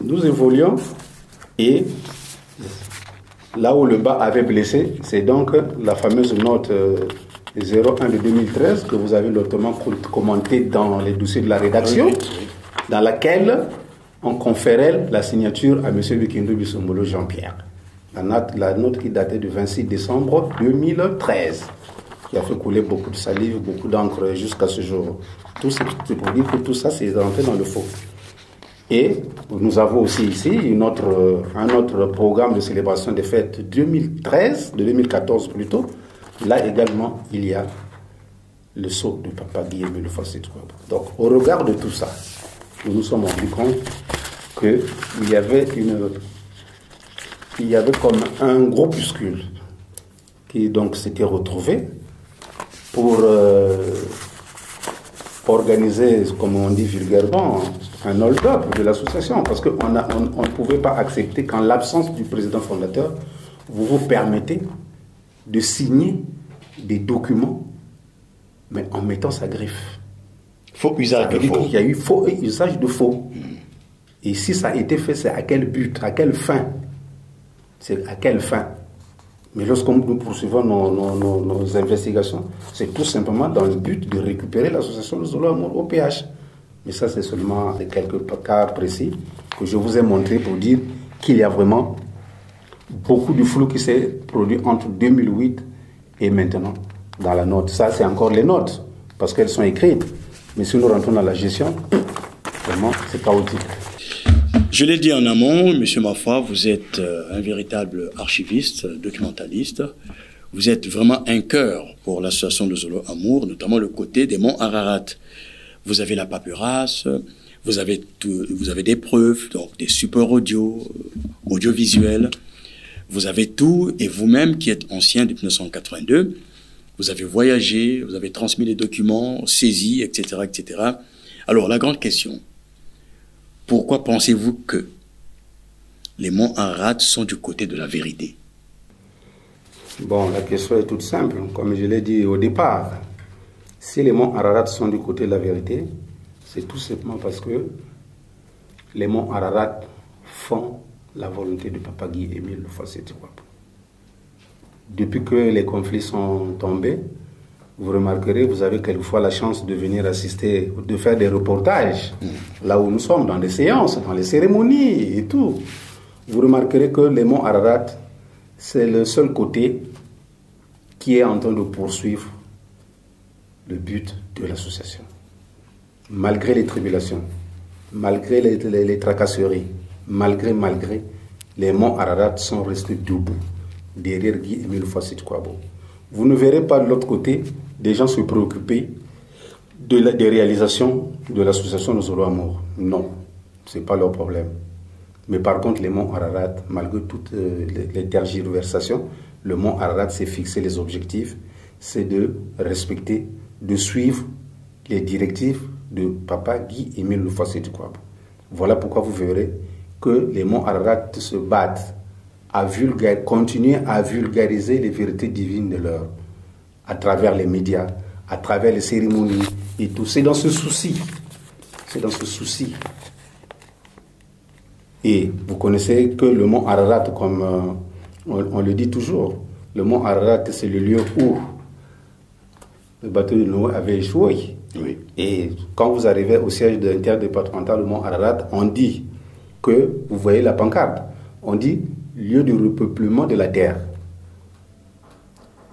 Speaker 2: Nous évoluons et là où le bas avait blessé, c'est donc la fameuse note 01 de 2013 que vous avez notamment commentée dans les dossiers de la rédaction, dans laquelle on conférait la signature à M. Lukindo Bissombolo Jean-Pierre. La note qui datait du 26 décembre 2013, qui a fait couler beaucoup de salive, beaucoup d'encre jusqu'à ce jour. Tout c'est pour dire que tout ça, c'est rentré dans le faux. Et nous avons aussi ici un autre programme de célébration des fêtes 2013, de 2014 plutôt. Là également, il y a le sceau de Papa Guillaume le Fassit. Donc, au regard de tout ça, nous nous sommes rendus compte qu'il y avait comme un groupuscule qui donc s'était retrouvé pour organiser, comme on dit vulgairement, un hold-up de l'association, parce qu'on ne pouvait pas accepter qu'en l'absence du président fondateur, vous permettez de signer des documents, mais en mettant sa griffe.
Speaker 1: Faux usage de faux.
Speaker 2: Il y a eu faux usage de faux. Et si ça a été fait, c'est à quel but, à quelle fin? C'est à quelle fin? Mais lorsque nous poursuivons nos investigations, c'est tout simplement dans le but de récupérer l'association de Zolo Amour au PH. Mais ça, c'est seulement quelques cas précis que je vous ai montré pour dire qu'il y a vraiment beaucoup de flou qui s'est produit entre 2008 et maintenant dans la note. Ça, c'est encore les notes, parce qu'elles sont écrites. Mais si nous rentrons dans la gestion, vraiment, c'est chaotique.
Speaker 1: Je l'ai dit en amont, M. Mafwa, vous êtes un véritable archiviste, documentaliste. Vous êtes vraiment un cœur pour l'association de Zolo Amour, notamment le côté des monts Ararat. Vous avez la paperasse, vous avez des preuves, donc des supports audio, audiovisuels. Vous avez tout, et vous-même qui êtes ancien depuis 1982, vous avez voyagé, vous avez transmis les documents, saisis, etc., etc. Alors, la grande question, pourquoi pensez-vous que les monts Ararat sont du côté de la vérité?
Speaker 2: Bon, la question est toute simple. Comme je l'ai dit au départ, si les monts Ararat sont du côté de la vérité, c'est tout simplement parce que les monts Ararat font la volonté de Papa Guy Émile Lufwasi Kwabo. Depuis que les conflits sont tombés, vous remarquerez, vous avez quelquefois la chance de venir assister, de faire des reportages, là où nous sommes, dans des séances, dans les cérémonies et tout. Vous remarquerez que les monts Ararat, c'est le seul côté qui est en train de poursuivre le but de l'association. Malgré les tribulations, malgré les tracasseries, malgré, les monts Ararat sont restés debout, derrière Guy Émile Lufwasi Kwabo. Vous ne verrez pas de l'autre côté des gens se préoccuper des réalisations de l'association de Zolo Amour. Non, ce n'est pas leur problème. Mais par contre, les monts Ararat, malgré toutes les tergiversations, le mont Ararat s'est fixé les objectifs, c'est de respecter, de suivre les directives de Papa Guy Émile Lufwasi Kwabo. Voilà pourquoi vous verrez que les monts Ararat se battent à continuer à vulgariser les vérités divines de l'heure, à travers les médias, à travers les cérémonies et tout. C'est dans ce souci. C'est dans ce souci. Et vous connaissez que le mont Ararat, comme on le dit toujours, le mont Ararat, c'est le lieu où le bateau de Noé avait échoué. Oui. Et quand vous arrivez au siège interdépartemental, le mont Ararat, on dit que, vous voyez la pancarte, on dit lieu de repeuplement de la terre.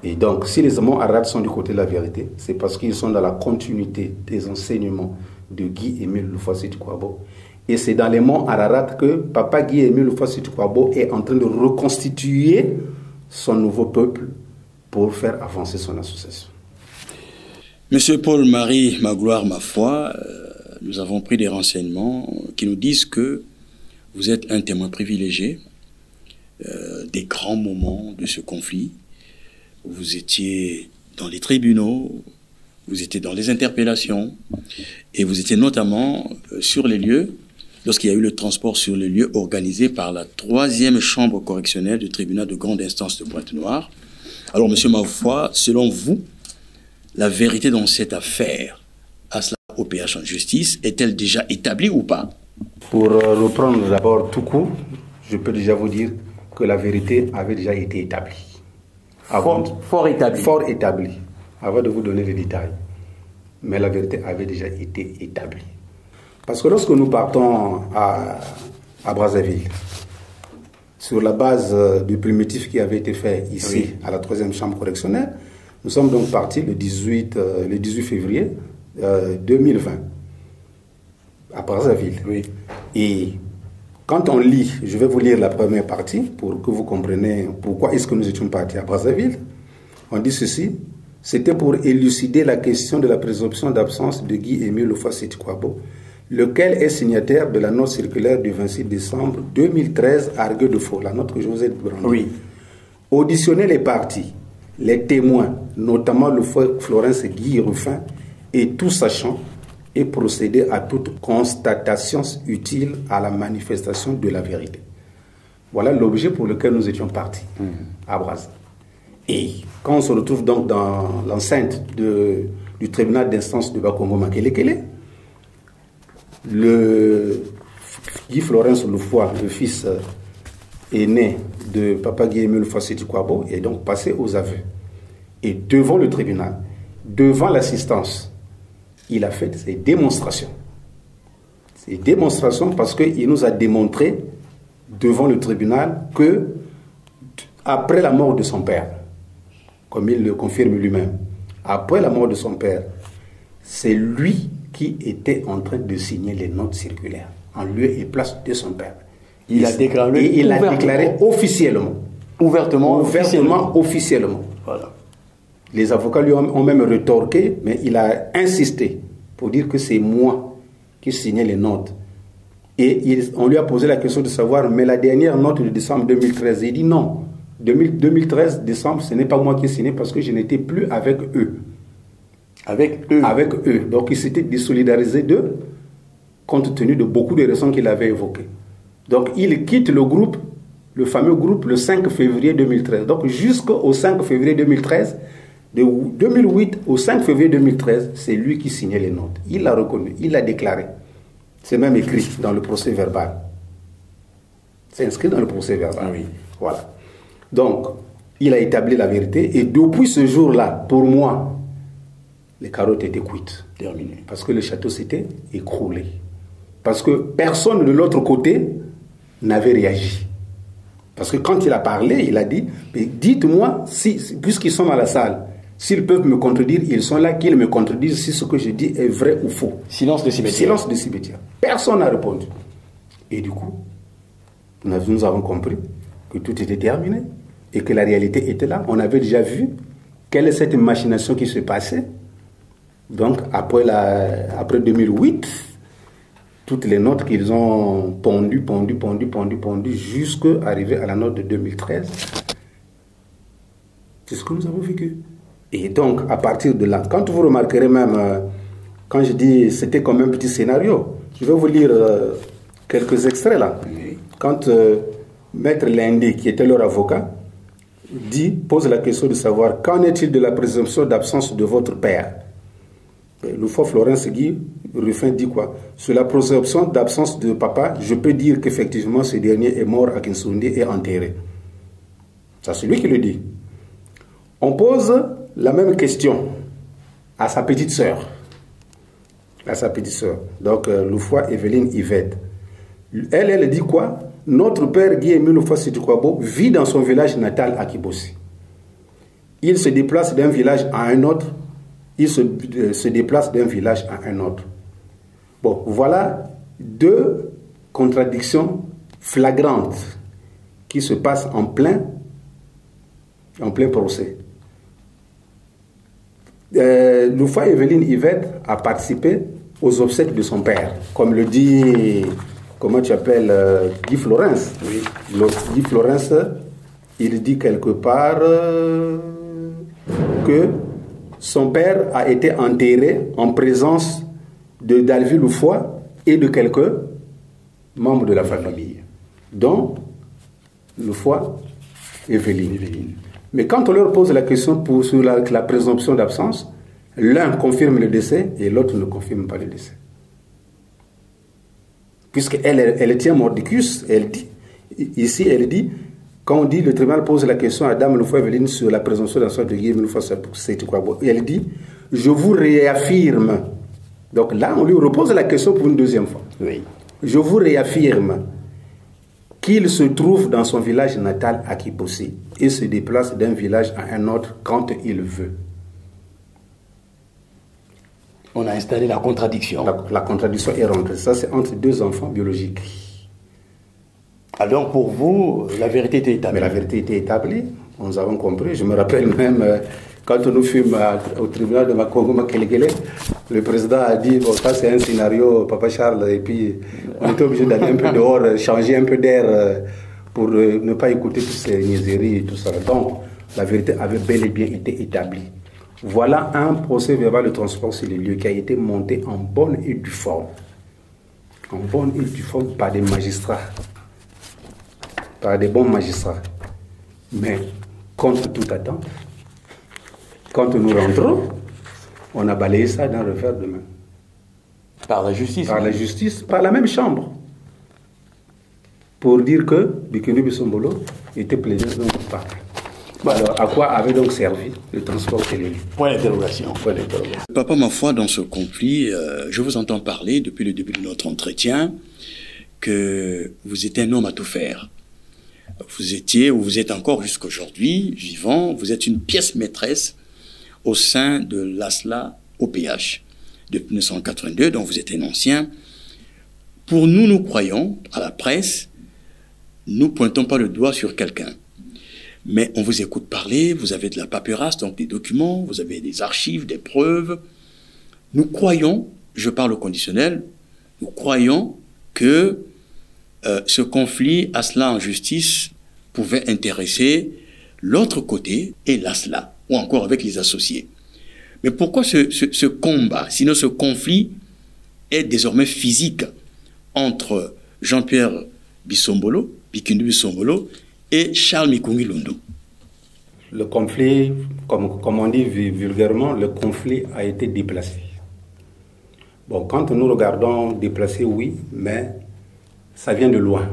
Speaker 2: Et donc, si les monts Ararat sont du côté de la vérité, c'est parce qu'ils sont dans la continuité des enseignements de Guy Émile Lufwasi Kwabo. Et c'est dans les monts Ararat que Papa Guy Émile Lufwasi Kwabo est en train de reconstituer son nouveau peuple pour faire avancer son association.
Speaker 1: Monsieur Paul-Marie Magloire Mafwa, nous avons pris des renseignements qui nous disent que vous êtes un témoin privilégié des grands moments de ce conflit. Vous étiez dans les tribunaux, vous étiez dans les interpellations, et vous étiez notamment sur les lieux, lorsqu'il y a eu le transport sur les lieux organisé par la 3e chambre correctionnelle du tribunal de grande instance de Pointe-Noire. Alors, monsieur Mafwa, selon vous, la vérité dans cette affaire, à cela au PH en justice, est-elle déjà établie ou pas?
Speaker 2: Pour reprendre d'abord tout coup, je peux déjà vous dire que la vérité avait déjà été établie.
Speaker 1: Fort établie.
Speaker 2: Fort établie, avant de vous donner les détails. Mais la vérité avait déjà été établie. Parce que lorsque nous partons à Brazzaville, sur la base du primitif qui avait été fait ici, oui, à la 3e chambre correctionnelle, nous sommes donc partis le 18 février 2020 à Brazzaville. Oui. Et quand on lit, je vais vous lire la première partie pour que vous compreniez pourquoi est-ce que nous étions partis à Brazzaville. On dit ceci: c'était pour élucider la question de la présomption d'absence de Guy Émile Lufwasi Kwabo, lequel est signataire de la note circulaire du 26 décembre 2013 argué de faux, la note que je vous ai brandie. Oui. Auditionner les parties, les témoins, notamment le frère Florence Guy Ruffin, et tout sachant, et procéder à toute constatation utile à la manifestation de la vérité. Voilà l'objet pour lequel nous étions partis à Brazzaville. Et quand on se retrouve donc dans l'enceinte du tribunal d'instance de Bakongo Makelekele, le Guy Florence Lufwa, le fils aîné de Papa Guillemot Fosseti Kouabo est donc passé aux aveux. Et devant le tribunal, devant l'assistance, il a fait ses démonstrations. Ses démonstrations parce qu'il nous a démontré devant le tribunal que après la mort de son père, comme il le confirme lui-même, après la mort de son père, c'est lui qui était en train de signer les notes circulaires en lieu et place de son père.
Speaker 1: Il a déclaré
Speaker 2: officiellement.
Speaker 1: Ouvertement,
Speaker 2: officiellement.
Speaker 1: Voilà.
Speaker 2: Les avocats lui ont même rétorqué, mais il a insisté pour dire que c'est moi qui signais les notes. Et on lui a posé la question de savoir, mais la dernière note de décembre 2013, il dit non. 2013, décembre, ce n'est pas moi qui ai signé parce que je n'étais plus avec eux.
Speaker 1: Avec eux.
Speaker 2: Avec eux. Donc il s'était désolidarisé d'eux, compte tenu de beaucoup de raisons qu'il avait évoquées. Donc il quitte le groupe, le fameux groupe, le 5 février 2013. Donc jusqu'au 5 février 2013, de 2008 au 5 février 2013, c'est lui qui signait les notes. Il l'a reconnu, il l'a déclaré. C'est même écrit dans le procès verbal. C'est inscrit dans le procès verbal.
Speaker 1: Oui.
Speaker 2: Voilà. Donc, il a établi la vérité. Et depuis ce jour-là, pour moi, les carottes étaient cuites.
Speaker 1: Terminé.
Speaker 2: Parce que le château s'était écroulé. Parce que personne de l'autre côté n'avait réagi. Parce que quand il a parlé, il a dit, mais dites-moi, puisqu'ils sont à la salle, s'ils peuvent me contredire, ils sont là, qu'ils me contredisent si ce que je dis est vrai ou faux.
Speaker 1: Silence de cimetière.
Speaker 2: Silence de cimetière. Personne n'a répondu. Et du coup, nous avons compris que tout était terminé et que la réalité était là. On avait déjà vu quelle est cette machination qui se passait. Donc, après 2008, toutes les notes qu'ils ont pondues, jusqu'à arriver à la note de 2013, c'est ce que nous avons vécu. Et donc, à partir de là, quand vous remarquerez même, quand je dis c'était comme un petit scénario, je vais vous lire quelques extraits là. Quand Maître Lindé, qui était leur avocat, pose la question de savoir qu'en est-il de la présomption d'absence de votre père. Le fort Florence Guy Ruffin dit quoi? Sur la présomption d'absence de papa, je peux dire qu'effectivement ce dernier est mort à Kinsoundi et enterré. Ça, c'est lui qui le dit. On pose la même question à sa petite sœur. Donc, Loufoua Evelyne Yvette. Elle dit quoi? Notre père Guy-Émile Fosseti Kouabo vit dans son village natal à Kibossi. Il se déplace d'un village à un autre. Bon, voilà deux contradictions flagrantes qui se passent en plein procès. Loufoua Evelyne Yvette a participé aux obsèques de son père, comme le dit, comment tu appelles, Guy Florence. Oui. Guy Florence, il dit quelque part que son père a été enterré en présence de Dalvi Loufoua et de quelques membres de la famille, dont Loufoua Evelyne. Mais quand on leur pose la question sur la présomption d'absence, l'un confirme le décès et l'autre ne confirme pas le décès. Puisqu'elle tient mordicus, elle dit, quand on dit, le tribunal pose la question à Dame Loufoua Evelyne sur la présomption d'absence de Guy-Émile Fosseti Kouabo, et elle dit, je vous réaffirme. Donc là, on lui repose la question pour une deuxième fois.
Speaker 1: Oui.
Speaker 2: Je vous réaffirme qu'il se trouve dans son village natal à Kibossi et se déplace d'un village à un autre quand il veut.
Speaker 1: On a installé la contradiction.
Speaker 2: La contradiction est rentrée. Ça, c'est entre deux enfants biologiques.
Speaker 1: Alors pour vous, la vérité était établie.
Speaker 2: Mais la vérité était établie. Nous avons compris. Je me rappelle même, quand nous fûmes au tribunal de Makongo-Makelekele, le président a dit, bon, ça c'est un scénario, Papa Charles, et puis on était obligé d'aller un peu dehors, changer un peu d'air pour ne pas écouter toutes ces niaiseries et tout ça. Donc, la vérité avait bel et bien été établie. Voilà un procès verbal de transport sur les lieux qui a été monté en bonne et due forme. En bonne et due forme par des magistrats. Par des bons magistrats. Mais, contre toute attente, quand nous rentrons, on a balayé ça d'un revers de main.
Speaker 1: Par la justice?
Speaker 2: Par la justice, par la même chambre. Pour dire que Bikini Bissombolo était plaidé donc coupable. Alors, à quoi avait donc servi le transport téléphonique?
Speaker 1: Point d'interrogation.
Speaker 2: Point d'interrogation.
Speaker 1: Papa, ma foi, dans ce conflit, je vous entends parler depuis le début de notre entretien que vous êtes un homme à tout faire. Vous étiez, ou vous êtes encore jusqu'aujourd'hui, vivant, vous êtes une pièce maîtresse au sein de l'ASLA OPH depuis 1982, dont vous êtes un ancien. Pour nous, nous croyons, à la presse, nous pointons pas le doigt sur quelqu'un. Mais on vous écoute parler, vous avez de la paperasse, donc des documents, vous avez des archives, des preuves. Nous croyons, je parle au conditionnel, nous croyons que ce conflit ASLA en justice pouvait intéresser l'autre côté et l'ASLA, ou encore avec les associés. Mais pourquoi ce combat, sinon ce conflit est désormais physique entre Jean-Pierre Bissombolo, Bikindu Bissombolo, et Charles Mikungi Lundu?
Speaker 2: Le conflit, comme on dit vulgairement, le conflit a été déplacé. Bon, quand nous regardons déplacé, oui, mais ça vient de loin.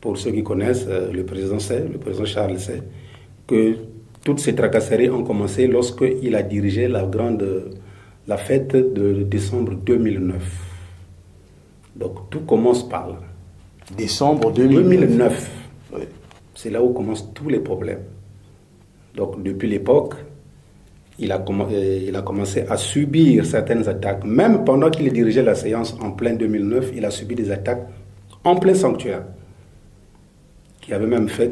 Speaker 2: Pour ceux qui connaissent, le président Charles sait, que toutes ces tracasseries ont commencé lorsqu'il a dirigé la fête de décembre 2009. Donc tout commence par là.
Speaker 1: Décembre 2009.
Speaker 2: Oui. C'est là où commencent tous les problèmes. Donc depuis l'époque, il a commencé à subir certaines attaques. Même pendant qu'il dirigeait la séance en plein 2009, il a subi des attaques en plein sanctuaire, qui avaient même fait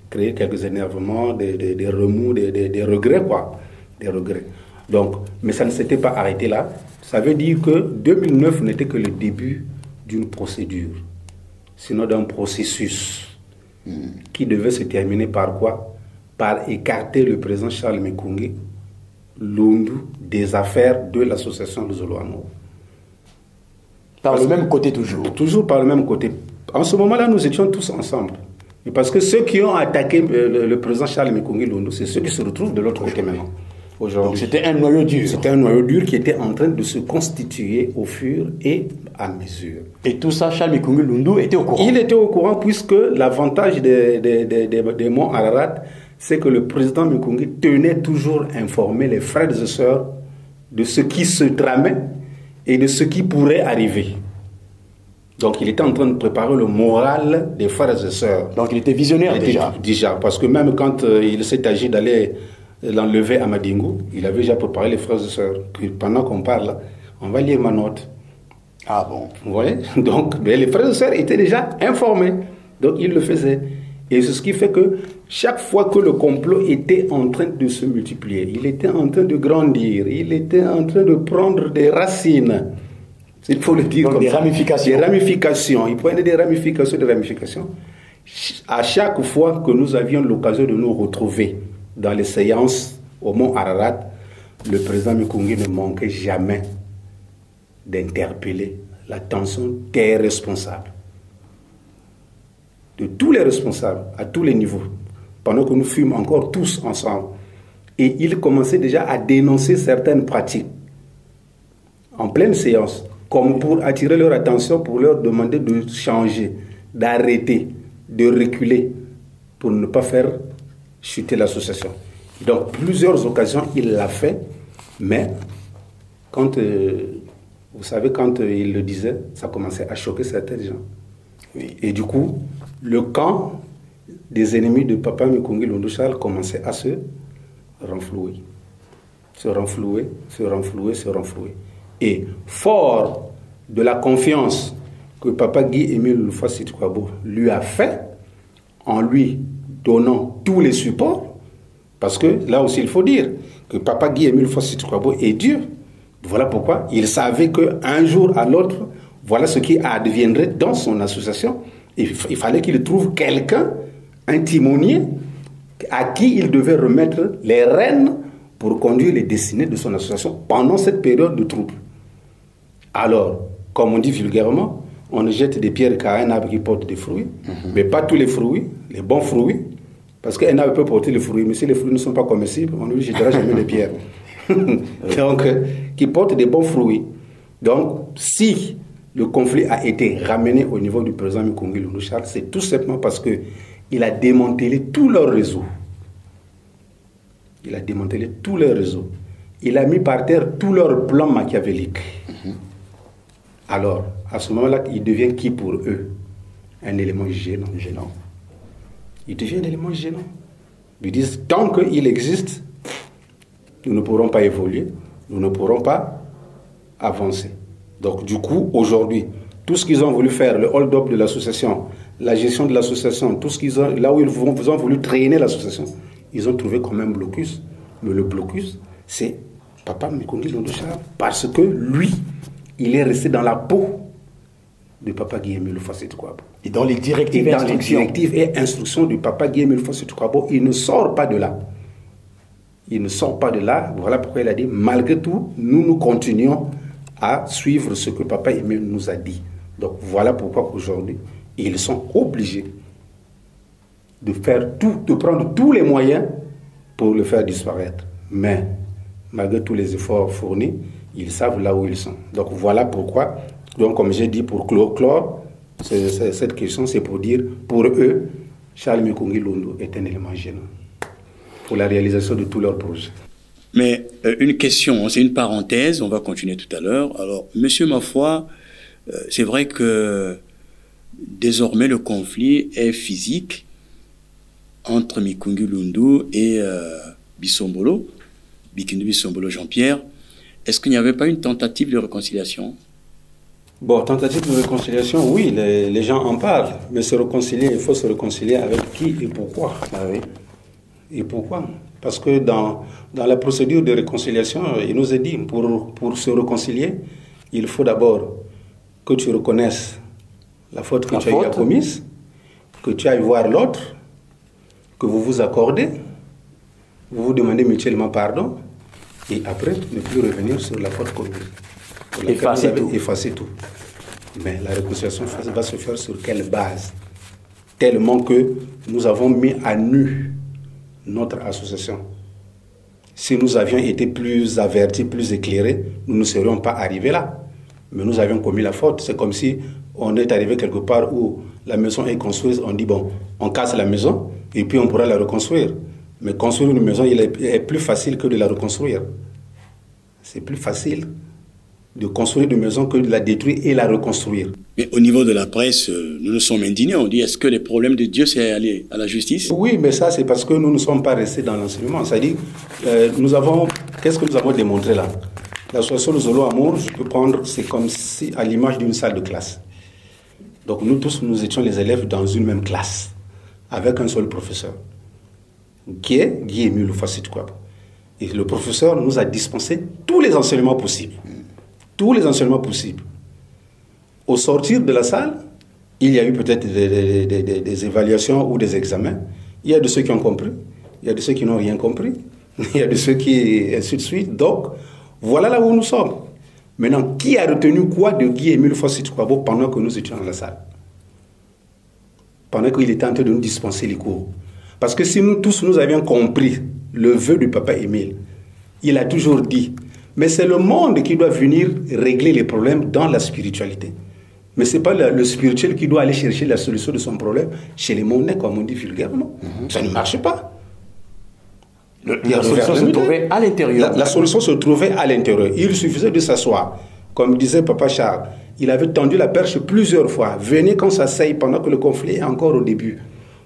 Speaker 2: créer quelques énervements, des remous, des regrets, quoi. Des regrets. Donc, mais ça ne s'était pas arrêté là. Ça veut dire que 2009 n'était que le début d'une procédure, sinon d'un processus qui devait se terminer par quoi? Par écarter le président Charles Mikungi Lundu des affaires de l'association de Zuluano.
Speaker 1: Par le même côté toujours.
Speaker 2: Toujours par le même côté. En ce moment-là, nous étions tous ensemble. Et parce que ceux qui ont attaqué le président Charles Mikungi Lundu, c'est ceux qui se retrouvent de l'autre côté maintenant.
Speaker 1: Donc c'était un noyau dur.
Speaker 2: C'était un noyau dur qui était en train de se constituer au fur et à mesure.
Speaker 1: Et tout ça, Charles Mikungi Lundu était au courant.
Speaker 2: Il était au courant puisque l'avantage des monts Ararat, c'est que le président Mikungi tenait toujours informer les frères et sœurs de ce qui se tramait et de ce qui pourrait arriver. Donc il était en train de préparer le moral des frères et sœurs.
Speaker 1: Donc il était visionnaire déjà.
Speaker 2: Déjà, parce que même quand il s'est agi d'aller l'enlever à Madingu, il avait déjà préparé les frères et sœurs. Que pendant qu'on parle, on va lire ma note.
Speaker 1: Ah bon?
Speaker 2: Vous voyez? Donc les frères et sœurs étaient déjà informés. Donc ils le faisaient. Et c'est ce qui fait que chaque fois que le complot était en train de se multiplier, il était en train de grandir, il était en train de prendre des racines. Il faut le dire
Speaker 1: comme
Speaker 2: des
Speaker 1: ça. Ramifications.
Speaker 2: Des ramifications. Il prenait des ramifications. À chaque fois que nous avions l'occasion de nous retrouver dans les séances au mont Ararat, le président Mikungi ne manquait jamais d'interpeller l'attention des responsables. De tous les responsables, à tous les niveaux, pendant que nous fûmes encore tous ensemble. Et il commençait déjà à dénoncer certaines pratiques en pleine séance, comme pour attirer leur attention, pour leur demander de changer, d'arrêter, de reculer, pour ne pas faire chuter l'association. Donc, plusieurs occasions, il l'a fait, mais quand, vous savez, quand il le disait, ça commençait à choquer certains gens. Oui. Et du coup, le camp des ennemis de Papa Mikungi Lundu Charles commençait à se renflouer. Se renflouer. Et fort de la confiance que Papa Guy Émile Lufasi Kwabo lui a fait, en lui donnant tous les supports, parce que là aussi il faut dire que Papa Guy Émile Lufasi Kwabo est Dieu. Voilà pourquoi il savait qu'un jour à l'autre, voilà ce qui adviendrait dans son association. Il fallait qu'il trouve quelqu'un, un timonier, à qui il devait remettre les rênes pour conduire les destinées de son association pendant cette période de trouble. Alors, comme on dit vulgairement, on ne jette des pierres qu'à un arbre qui porte des fruits, mais pas tous les fruits, les bons fruits, parce qu'un arbre peut porter les fruits, mais si les fruits ne sont pas comestibles, on ne lui jettera jamais des pierres. Donc, qui porte des bons fruits. Donc, si le conflit a été ramené au niveau du président Mikongi Londo Charles, c'est tout simplement parce qu'il a démantelé tout leur réseau. Il a démantelé tout leur réseau. Il a mis par terre tout leur plan machiavélique. Alors, à ce moment-là, il devient qui pour eux? Un élément gênant. Il devient un élément gênant. Ils disent, tant qu'il existe, nous ne pourrons pas évoluer, nous ne pourrons pas avancer. Donc, du coup, aujourd'hui, tout ce qu'ils ont voulu faire, le hold-up de l'association, la gestion de l'association, tout ce qu'ils ont, là où ils ont voulu traîner l'association, ils ont trouvé comme un blocus. Mais le blocus, c'est Papa Mikongi Londo Charles, parce que lui, il est resté dans la peau de Papa Guillemé Lufasset Kwabo.
Speaker 1: Et dans les directives
Speaker 2: et instructions du Papa Guillemé Lufasset Kwabo, il ne sort pas de là. Il ne sort pas de là. Voilà pourquoi il a dit, malgré tout, nous continuons à suivre ce que Papa Guillemé nous a dit. Donc voilà pourquoi aujourd'hui, ils sont obligés de faire tout, de prendre tous les moyens pour le faire disparaître. Mais malgré tous les efforts fournis, ils savent là où ils sont. Donc voilà pourquoi, donc comme j'ai dit pour clore, cette question c'est pour dire, pour eux, Charles Mikongi Londo est un élément gênant pour la réalisation de tous leurs projets.
Speaker 1: Mais une question, c'est une parenthèse, on va continuer tout à l'heure. Alors, Monsieur Mafoua, c'est vrai que désormais le conflit est physique entre Mikongi Londo et Bissombolo, Bikindu Bissombolo Jean-Pierre. Est-ce qu'il n'y avait pas une tentative de réconciliation?
Speaker 2: Bon, tentative de réconciliation, oui, les gens en parlent. Mais se réconcilier, il faut se réconcilier avec qui et pourquoi?
Speaker 1: Ah oui.
Speaker 2: Et pourquoi? Parce que dans la procédure de réconciliation, il nous est dit, pour se réconcilier, il faut d'abord que tu reconnaisses la faute que tu as commise, que tu ailles voir l'autre, que vous vous accordez, vous vous demandez mutuellement pardon, et après, ne plus revenir sur la faute commise. Effacer tout. Mais la réconciliation va se faire sur quelle base? Tellement que nous avons mis à nu notre association. Si nous avions été plus avertis, plus éclairés, nous ne serions pas arrivés là. Mais nous avions commis la faute. C'est comme si on est arrivé quelque part où la maison est construite, on dit bon, on casse la maison et puis on pourra la reconstruire. Mais construire une maison, il est plus facile que de la reconstruire. C'est plus facile de construire une maison que de la détruire et la reconstruire.
Speaker 1: Mais au niveau de la presse, nous nous sommes indignés. On dit, est-ce que les problèmes de Dieu, c'est aller à la justice?
Speaker 2: Oui, mais ça, c'est parce que nous ne sommes pas restés dans l'enseignement. C'est-à-dire, qu'est-ce que nous avons démontré là? L'association Zolo Amour, je peux prendre, c'est comme si, à l'image d'une salle de classe. Donc nous tous, nous étions les élèves dans une même classe, avec un seul professeur, qui est Guy Émile Lufasset Kwabo. Et le professeur nous a dispensé tous les enseignements possibles. Tous les enseignements possibles. Au sortir de la salle, il y a eu peut-être des évaluations ou des examens. Il y a de ceux qui ont compris, il y a de ceux qui n'ont rien compris, il y a de ceux qui... ainsi de suite. Donc, voilà là où nous sommes. Maintenant, qui a retenu quoi de Guy Émile Lufasset Kwabo pendant que nous étions dans la salle? Pendant qu'il était en train de nous dispenser les cours. Parce que si nous tous, nous avions compris le vœu du Papa Émile, il a toujours dit, mais c'est le monde qui doit venir régler les problèmes dans la spiritualité. Mais ce n'est pas le spirituel qui doit aller chercher la solution de son problème chez les monnaies, comme on dit vulgairement. Ça ne marche pas.
Speaker 1: La solution se trouvait à l'intérieur.
Speaker 2: La solution se trouvait à l'intérieur. Il suffisait de s'asseoir. Comme disait Papa Charles, il avait tendu la perche plusieurs fois. Venez qu'on s'asseye pendant que le conflit est encore au début.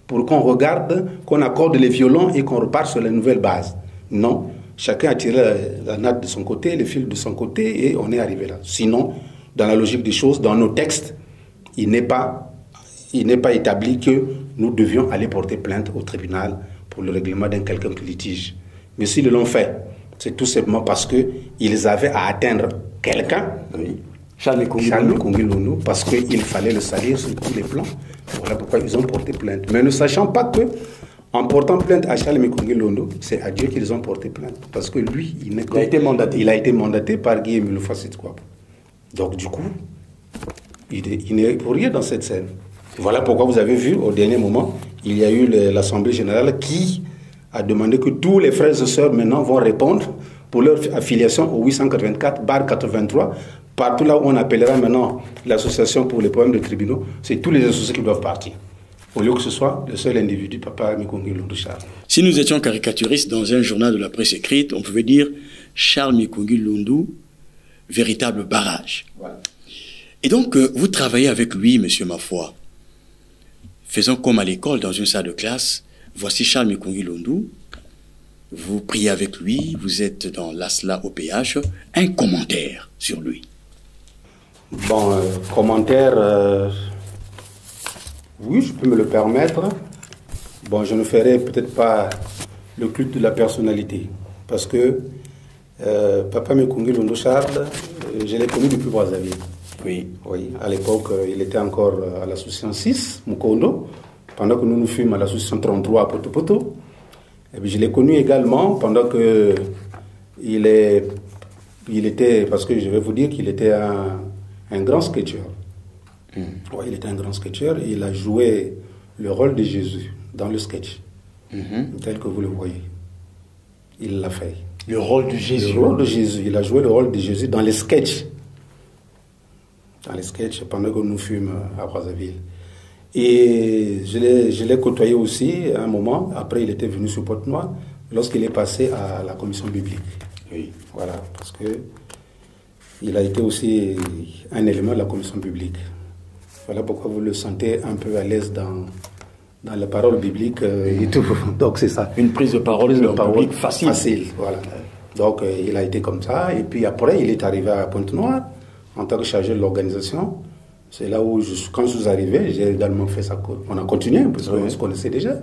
Speaker 2: Pour qu'on regarde, qu'on accorde les violons et qu'on reparte sur la nouvelle base. Non. Chacun a tiré la natte de son côté, le fil de son côté, et on est arrivé là. Sinon, dans la logique des choses, dans nos textes, il n'est pas établi que nous devions aller porter plainte au tribunal pour le règlement d'un quelconque litige. Mais s'ils l'ont fait, c'est tout simplement parce qu'ils avaient à atteindre quelqu'un, oui. Charles Mikongi Londo, parce qu'il fallait le salir sur tous les plans. Voilà pourquoi ils ont porté plainte. Mais ne sachant pas que, en portant plainte à Charles Mikongi Londo, c'est à Dieu qu'ils ont porté plainte. Parce que lui, il a été mandaté par Guy Émile Lufasset Kwabo. Donc du coup, il n'est pour rien dans cette scène. Voilà pourquoi vous avez vu, au dernier moment, il y a eu l'Assemblée générale qui a demandé que tous les frères et sœurs maintenant vont répondre pour leur affiliation au 884/83 partout là où on appellera maintenant l'association pour les problèmes de tribunaux, c'est tous les associés qui doivent partir. Au lieu que ce soit le seul individu, Papa Mikongi Lundu Charles.
Speaker 1: Si nous étions caricaturistes dans un journal de la presse écrite, on pouvait dire Charles Mikongi Lundu, véritable barrage.
Speaker 2: Voilà.
Speaker 1: Et donc, vous travaillez avec lui, monsieur Mafoua. Faisons comme à l'école, dans une salle de classe. Voici Charles Mikongi Lundu. Vous priez avec lui, vous êtes dans l'ASLA OPH. Un commentaire sur lui.
Speaker 2: Bon, commentaire, oui, je peux me le permettre. Bon, je ne ferai peut-être pas le culte de la personnalité, parce que Papa Mikongi Lundu Charles, je l'ai connu depuis Brazzaville.
Speaker 1: Oui.
Speaker 2: Oui, à l'époque, il était encore à l'association 6, Mukondo, pendant que nous fûmes à l'association 33 à Poto Poto. Et puis je l'ai connu également pendant que il était, parce que je vais vous dire qu'il était un grand sketcheur. Oui, il était un grand sketcheur et il a joué le rôle de Jésus dans le sketch, tel que vous le voyez. Il l'a fait.
Speaker 1: Le rôle de Jésus.
Speaker 2: Le rôle de Jésus. Il a joué le rôle de Jésus dans les sketchs. Dans les sketchs pendant que nous fûmes à Brazzaville. Et je l'ai côtoyé aussi à un moment. Après, il était venu sur Pointe-Noire lorsqu'il est passé à la commission biblique.
Speaker 1: Oui.
Speaker 2: Voilà, parce que il a été aussi un élément de la commission biblique. Voilà pourquoi vous le sentez un peu à l'aise dans les paroles bibliques et tout. Donc c'est ça.
Speaker 1: Une prise de parole publique facile.
Speaker 2: Facile, voilà. Donc il a été comme ça. Et puis après, il est arrivé à Pointe-Noire en tant que chargé de l'organisation. C'est là où, quand je suis arrivé, j'ai également fait ça. On a continué, parce qu'on se connaissait déjà.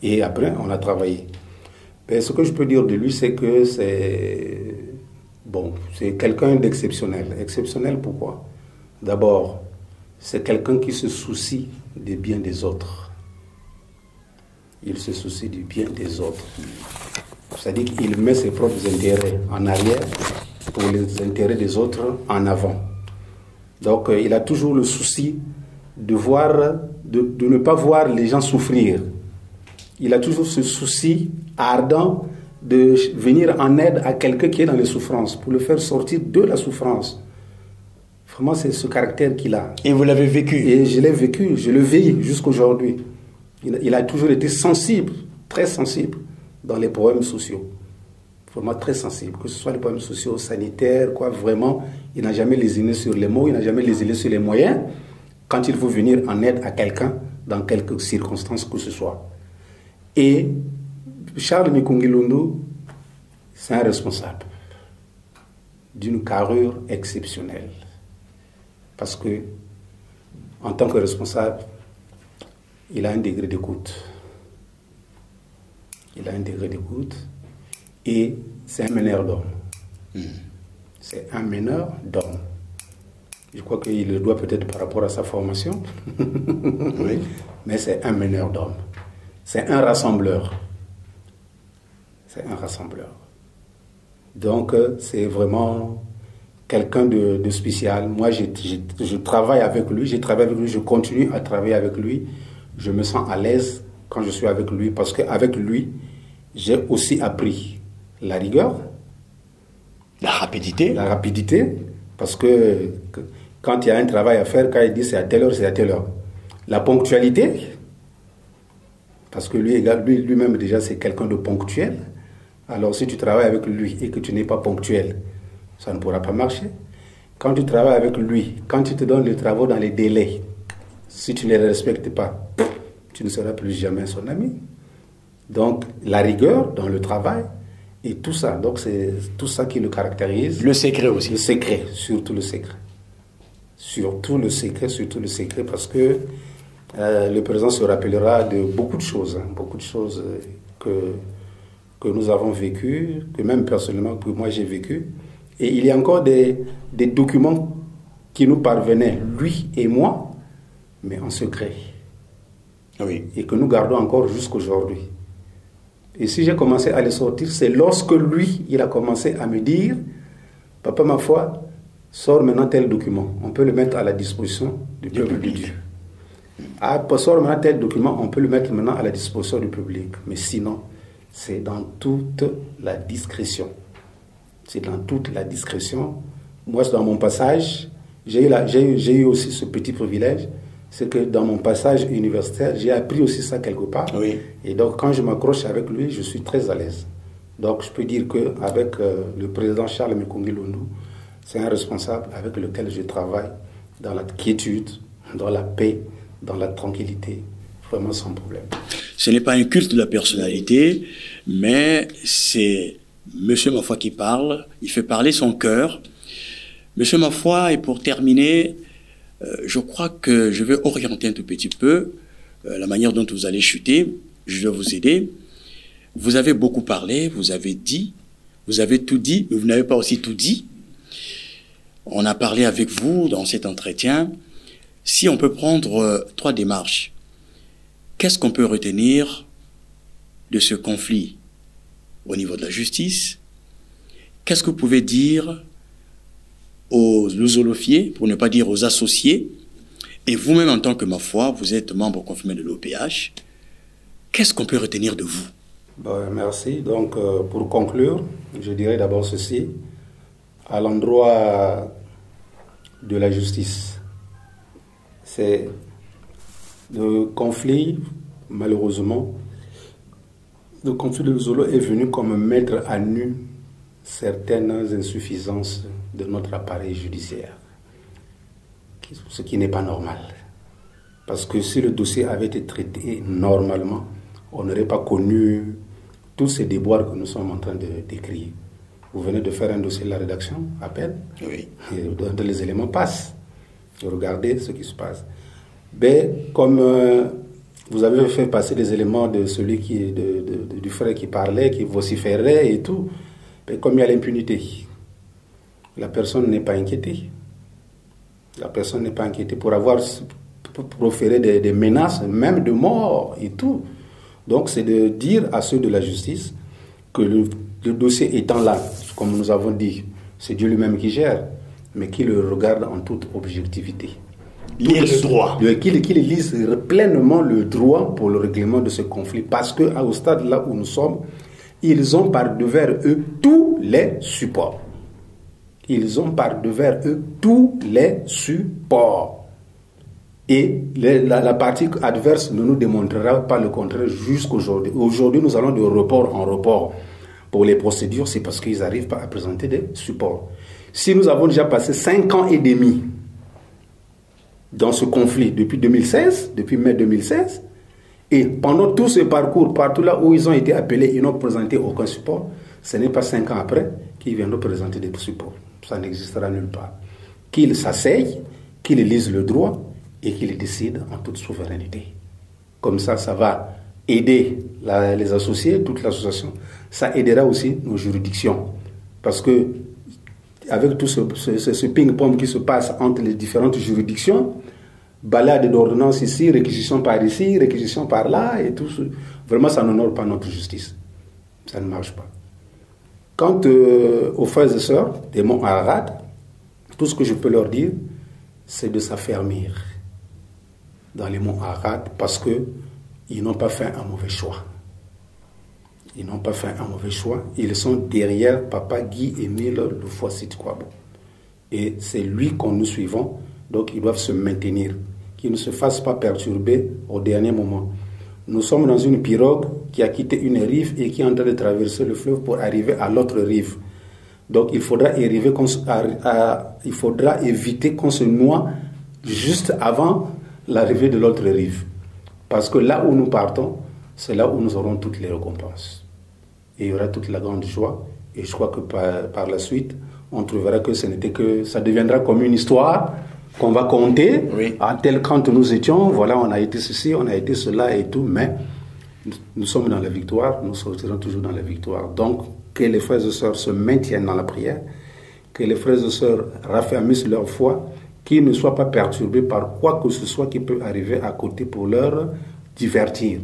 Speaker 2: Et après, on a travaillé. Mais ce que je peux dire de lui, c'est que c'est quelqu'un d'exceptionnel. Exceptionnel pourquoi? D'abord, c'est quelqu'un qui se soucie du bien des autres. Il se soucie du bien des autres. C'est-à-dire qu'il met ses propres intérêts en arrière pour les intérêts des autres en avant. Donc, il a toujours le souci de ne pas voir les gens souffrir. Il a toujours ce souci ardent de venir en aide à quelqu'un qui est dans les souffrances, pour le faire sortir de la souffrance. Vraiment, c'est ce caractère qu'il a.
Speaker 1: Et vous l'avez vécu?
Speaker 2: Et je l'ai vécu, je le vis jusqu'aujourd'hui. Il a toujours été sensible, très sensible, dans les problèmes sociaux. Vraiment très sensible, que ce soit les problèmes sociaux, sanitaires, quoi, vraiment, il n'a jamais lésiné sur les mots, il n'a jamais lésiné sur les moyens, quand il faut venir en aide à quelqu'un, dans quelques circonstances que ce soit. Et Charles Mikongi Lundu, c'est un responsable d'une carrure exceptionnelle. Parce que, en tant que responsable, il a un degré d'écoute. Il a un degré d'écoute. Et c'est un meneur d'hommes. C'est un meneur d'hommes. Je crois qu'il le doit peut-être par rapport à sa formation. Oui. Mais c'est un meneur d'hommes. C'est un rassembleur. C'est un rassembleur. Donc, c'est vraiment quelqu'un de spécial. Moi, je travaille avec lui, je continue à travailler avec lui. Je me sens à l'aise quand je suis avec lui, parce qu'avec lui, j'ai aussi appris la rigueur,
Speaker 1: la rapidité,
Speaker 2: parce que quand il y a un travail à faire, quand il dit c'est à telle heure, c'est à telle heure. La ponctualité, parce que lui-même déjà c'est quelqu'un de ponctuel. Alors si tu travailles avec lui et que tu n'es pas ponctuel, ça ne pourra pas marcher. Quand tu travailles avec lui, quand il te donne les travaux dans les délais, si tu ne les respectes pas, tu ne seras plus jamais son ami. Donc la rigueur dans le travail, et tout ça, donc c'est tout ça qui le caractérise.
Speaker 1: Le secret aussi.
Speaker 2: Le secret, surtout le secret. Surtout le secret, parce que le président se rappellera de beaucoup de choses que nous avons vécues, que même personnellement, que moi j'ai vécu. Et il y a encore des documents qui nous parvenaient, lui et moi, mais en secret.
Speaker 1: Oui.
Speaker 2: Et que nous gardons encore jusqu'aujourd'hui. Et si j'ai commencé à les sortir, c'est lorsque lui, il a commencé à me dire, Papa Mafoua, sors maintenant tel document. On peut le mettre à la disposition du peuple de Dieu. Sors maintenant tel document, on peut le mettre maintenant à la disposition du public. Mais sinon, c'est dans toute la discrétion. C'est dans toute la discrétion moi, dans mon passage, j'ai eu aussi ce petit privilège, c'est que dans mon passage universitaire, j'ai appris aussi ça quelque part.
Speaker 1: Oui.
Speaker 2: Et donc, quand je m'accroche avec lui, je suis très à l'aise. Donc, je peux dire qu'avec le président Charles Mekongi Londou, c'est un responsable avec lequel je travaille dans la quiétude, dans la paix, dans la tranquillité, vraiment sans problème.
Speaker 1: Ce n'est pas un culte de la personnalité, mais c'est M. Mafoua qui parle, il fait parler son cœur. M. Mafoua, et pour terminer, je crois que je vais orienter un tout petit peu la manière dont vous allez chuter. Je vais vous aider. Vous avez beaucoup parlé, vous avez dit, vous avez tout dit, mais vous n'avez pas aussi tout dit. On a parlé avec vous dans cet entretien. Si on peut prendre 3 démarches, qu'est-ce qu'on peut retenir de ce conflit au niveau de la justice? Qu'est-ce que vous pouvez dire aux lusolofiés, pour ne pas dire aux associés? Et vous-même, en tant que Mafoua, vous êtes membre confirmé de l'OPH. Qu'est-ce qu'on peut retenir de vous?
Speaker 2: Merci. Donc, pour conclure, je dirais d'abord ceci. À l'endroit de la justice, c'est le conflit, malheureusement, le conflit de Zolo est venu comme mettre à nu certaines insuffisances de notre appareil judiciaire, ce qui n'est pas normal. Parce que si le dossier avait été traité normalement, on n'aurait pas connu tous ces déboires que nous sommes en train de décrire. Vous venez de faire un dossier de la rédaction, à peine.
Speaker 1: Oui.
Speaker 2: Et les éléments passent. Regardez ce qui se passe. Mais comme vous avez fait passer des éléments de celui du frère qui parlait, qui vociférait et tout, mais comme il y a l'impunité, la personne n'est pas inquiétée. La personne n'est pas inquiétée pour avoir proféré des menaces, même de mort et tout. Donc c'est de dire à ceux de la justice que le dossier étant là, comme nous avons dit, c'est Dieu lui-même qui gère, mais qui le regarde en toute objectivité.
Speaker 1: Lire le droit.
Speaker 2: Qu'il lise pleinement le droit pour le règlement de ce conflit. Parce qu'au stade là où nous sommes, ils ont par devers eux tous les supports. Ils ont par devers eux tous les supports. Et la partie adverse ne nous démontrera pas le contraire jusqu'aujourd'hui. Aujourd'hui, nous allons de report en report. Pour les procédures, c'est parce qu'ils n'arrivent pas à présenter des supports. Si nous avons déjà passé 5 ans et demi dans ce conflit, depuis 2016, depuis mai 2016, et pendant tout ce parcours, partout là où ils ont été appelés, ils n'ont présenté aucun support, ce n'est pas 5 ans après qu'ils viendront présenter des supports. Ça n'existera nulle part. Qu'ils s'asseyent, qu'ils lisent le droit et qu'ils décident en toute souveraineté. Comme ça, ça va aider les associés, toute l'association. Ça aidera aussi nos juridictions. Parce que avec tout ce ping-pong qui se passe entre les différentes juridictions, balade d'ordonnance ici, réquisition par ici, réquisition par là, et tout, vraiment ça n'honore pas notre justice. Ça ne marche pas. Quant aux frères et sœurs des monts Ararat, tout ce que je peux leur dire, c'est de s'affermir dans les monts Ararat parce qu'ils n'ont pas fait un mauvais choix. Ils n'ont pas fait un mauvais choix. Ils sont derrière Papa Guy-Émile Loufoua-Siti-Kouabo. Et c'est lui qu'on nous suivons, donc ils doivent se maintenir. Qu'ils ne se fassent pas perturber au dernier moment. Nous sommes dans une pirogue qui a quitté une rive et qui est en train de traverser le fleuve pour arriver à l'autre rive. Donc il faudra éviter qu'on se noie juste avant l'arrivée de l'autre rive. Parce que là où nous partons, c'est là où nous aurons toutes les récompenses. Et il y aura toute la grande joie. Et je crois que par la suite, on trouvera que ça deviendra comme une histoire qu'on va compter.
Speaker 1: Oui.
Speaker 2: À tel quand nous étions, voilà, on a été ceci, on a été cela et tout. Mais nous sommes dans la victoire, nous sortirons toujours dans la victoire. Donc, que les frères et sœurs se maintiennent dans la prière, que les frères et sœurs raffermissent leur foi, qu'ils ne soient pas perturbés par quoi que ce soit qui peut arriver à côté pour leur divertir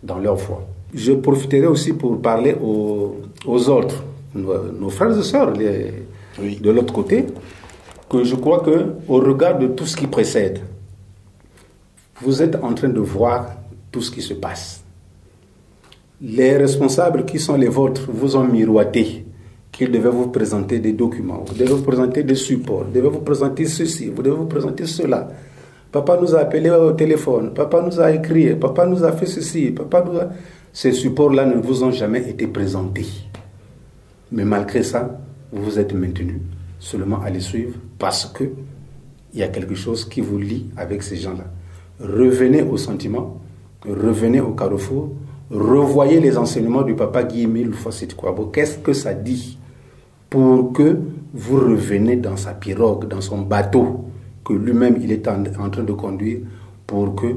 Speaker 2: dans leur foi. Je profiterai aussi pour parler aux autres, nos frères et sœurs de l'autre côté, que je crois qu'au regard de tout ce qui précède, vous êtes en train de voir tout ce qui se passe. Les responsables qui sont les vôtres vous ont miroité qu'il devait vous présenter des documents, vous devez vous présenter des supports, vous devez vous présenter ceci, vous devez vous présenter cela. Papa nous a appelé au téléphone, papa nous a écrit, papa nous a fait ceci, papa nous a... Ces supports-là ne vous ont jamais été présentés. Mais malgré ça, vous vous êtes maintenu seulement à les suivre parce qu'il y a quelque chose qui vous lie avec ces gens-là. Revenez au sentiment, revenez au carrefour, revoyez les enseignements du papa Guy-Émile Houphouët-Boigny. Qu'est-ce que ça dit pour que vous reveniez dans sa pirogue, dans son bateau que lui-même il est en train de conduire pour que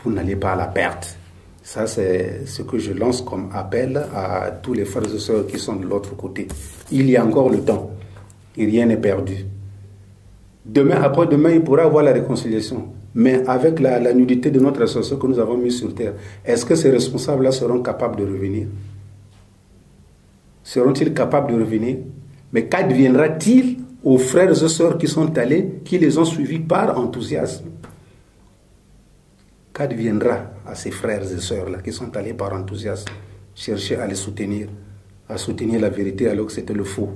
Speaker 2: vous n'alliez pas à la perte. Ça, c'est ce que je lance comme appel à tous les frères et sœurs qui sont de l'autre côté. Il y a encore le temps et rien n'est perdu. Demain, après-demain, il pourra avoir la réconciliation. Mais avec la nudité de notre association que nous avons mise sur terre, est-ce que ces responsables-là seront capables de revenir? Seront-ils capables de revenir? Mais qu'adviendra-t-il aux frères et sœurs qui sont allés, qui les ont suivis par enthousiasme? Qu'adviendra à ces frères et sœurs-là qui sont allés par enthousiasme chercher à les soutenir, à soutenir la vérité alors que c'était le faux?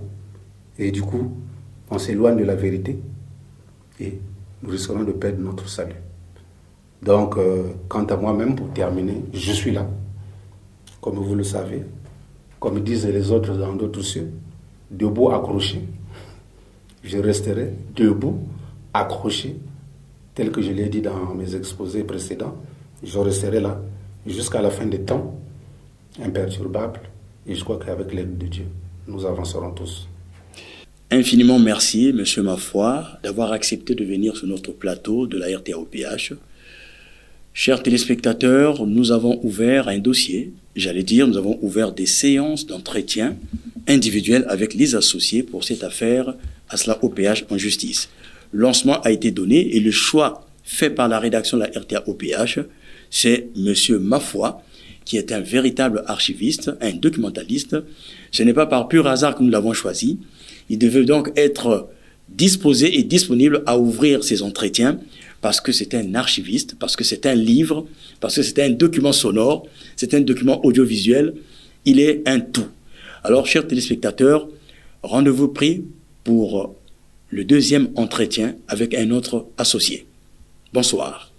Speaker 2: Et du coup, on s'éloigne de la vérité et nous risquerons de perdre notre salut. Donc, quant à moi-même, pour terminer, je suis là, comme vous le savez, comme disent les autres dans d'autres cieux, debout, accroché. Je resterai debout, accroché, tel que je l'ai dit dans mes exposés précédents. Je resterai là jusqu'à la fin des temps, imperturbable. Et je crois qu'avec l'aide de Dieu, nous avancerons tous.
Speaker 1: Infiniment merci, Monsieur Mafoy, d'avoir accepté de venir sur notre plateau de la RTA-OPH. Chers téléspectateurs, nous avons ouvert un dossier, nous avons ouvert des séances d'entretien individuels avec les associés pour cette affaire ASLA-OPH en justice. Le lancement a été donné et le choix fait par la rédaction de la RTA-OPH, c'est Monsieur Mafoy, qui est un véritable archiviste, un documentaliste. Ce n'est pas par pur hasard que nous l'avons choisi. Il devait donc être disposé et disponible à ouvrir ces entretiens parce que c'est un archiviste, parce que c'est un livre, parce que c'est un document sonore, c'est un document audiovisuel. Il est un tout. Alors, chers téléspectateurs, rendez-vous pris pour le deuxième entretien avec un autre associé. Bonsoir.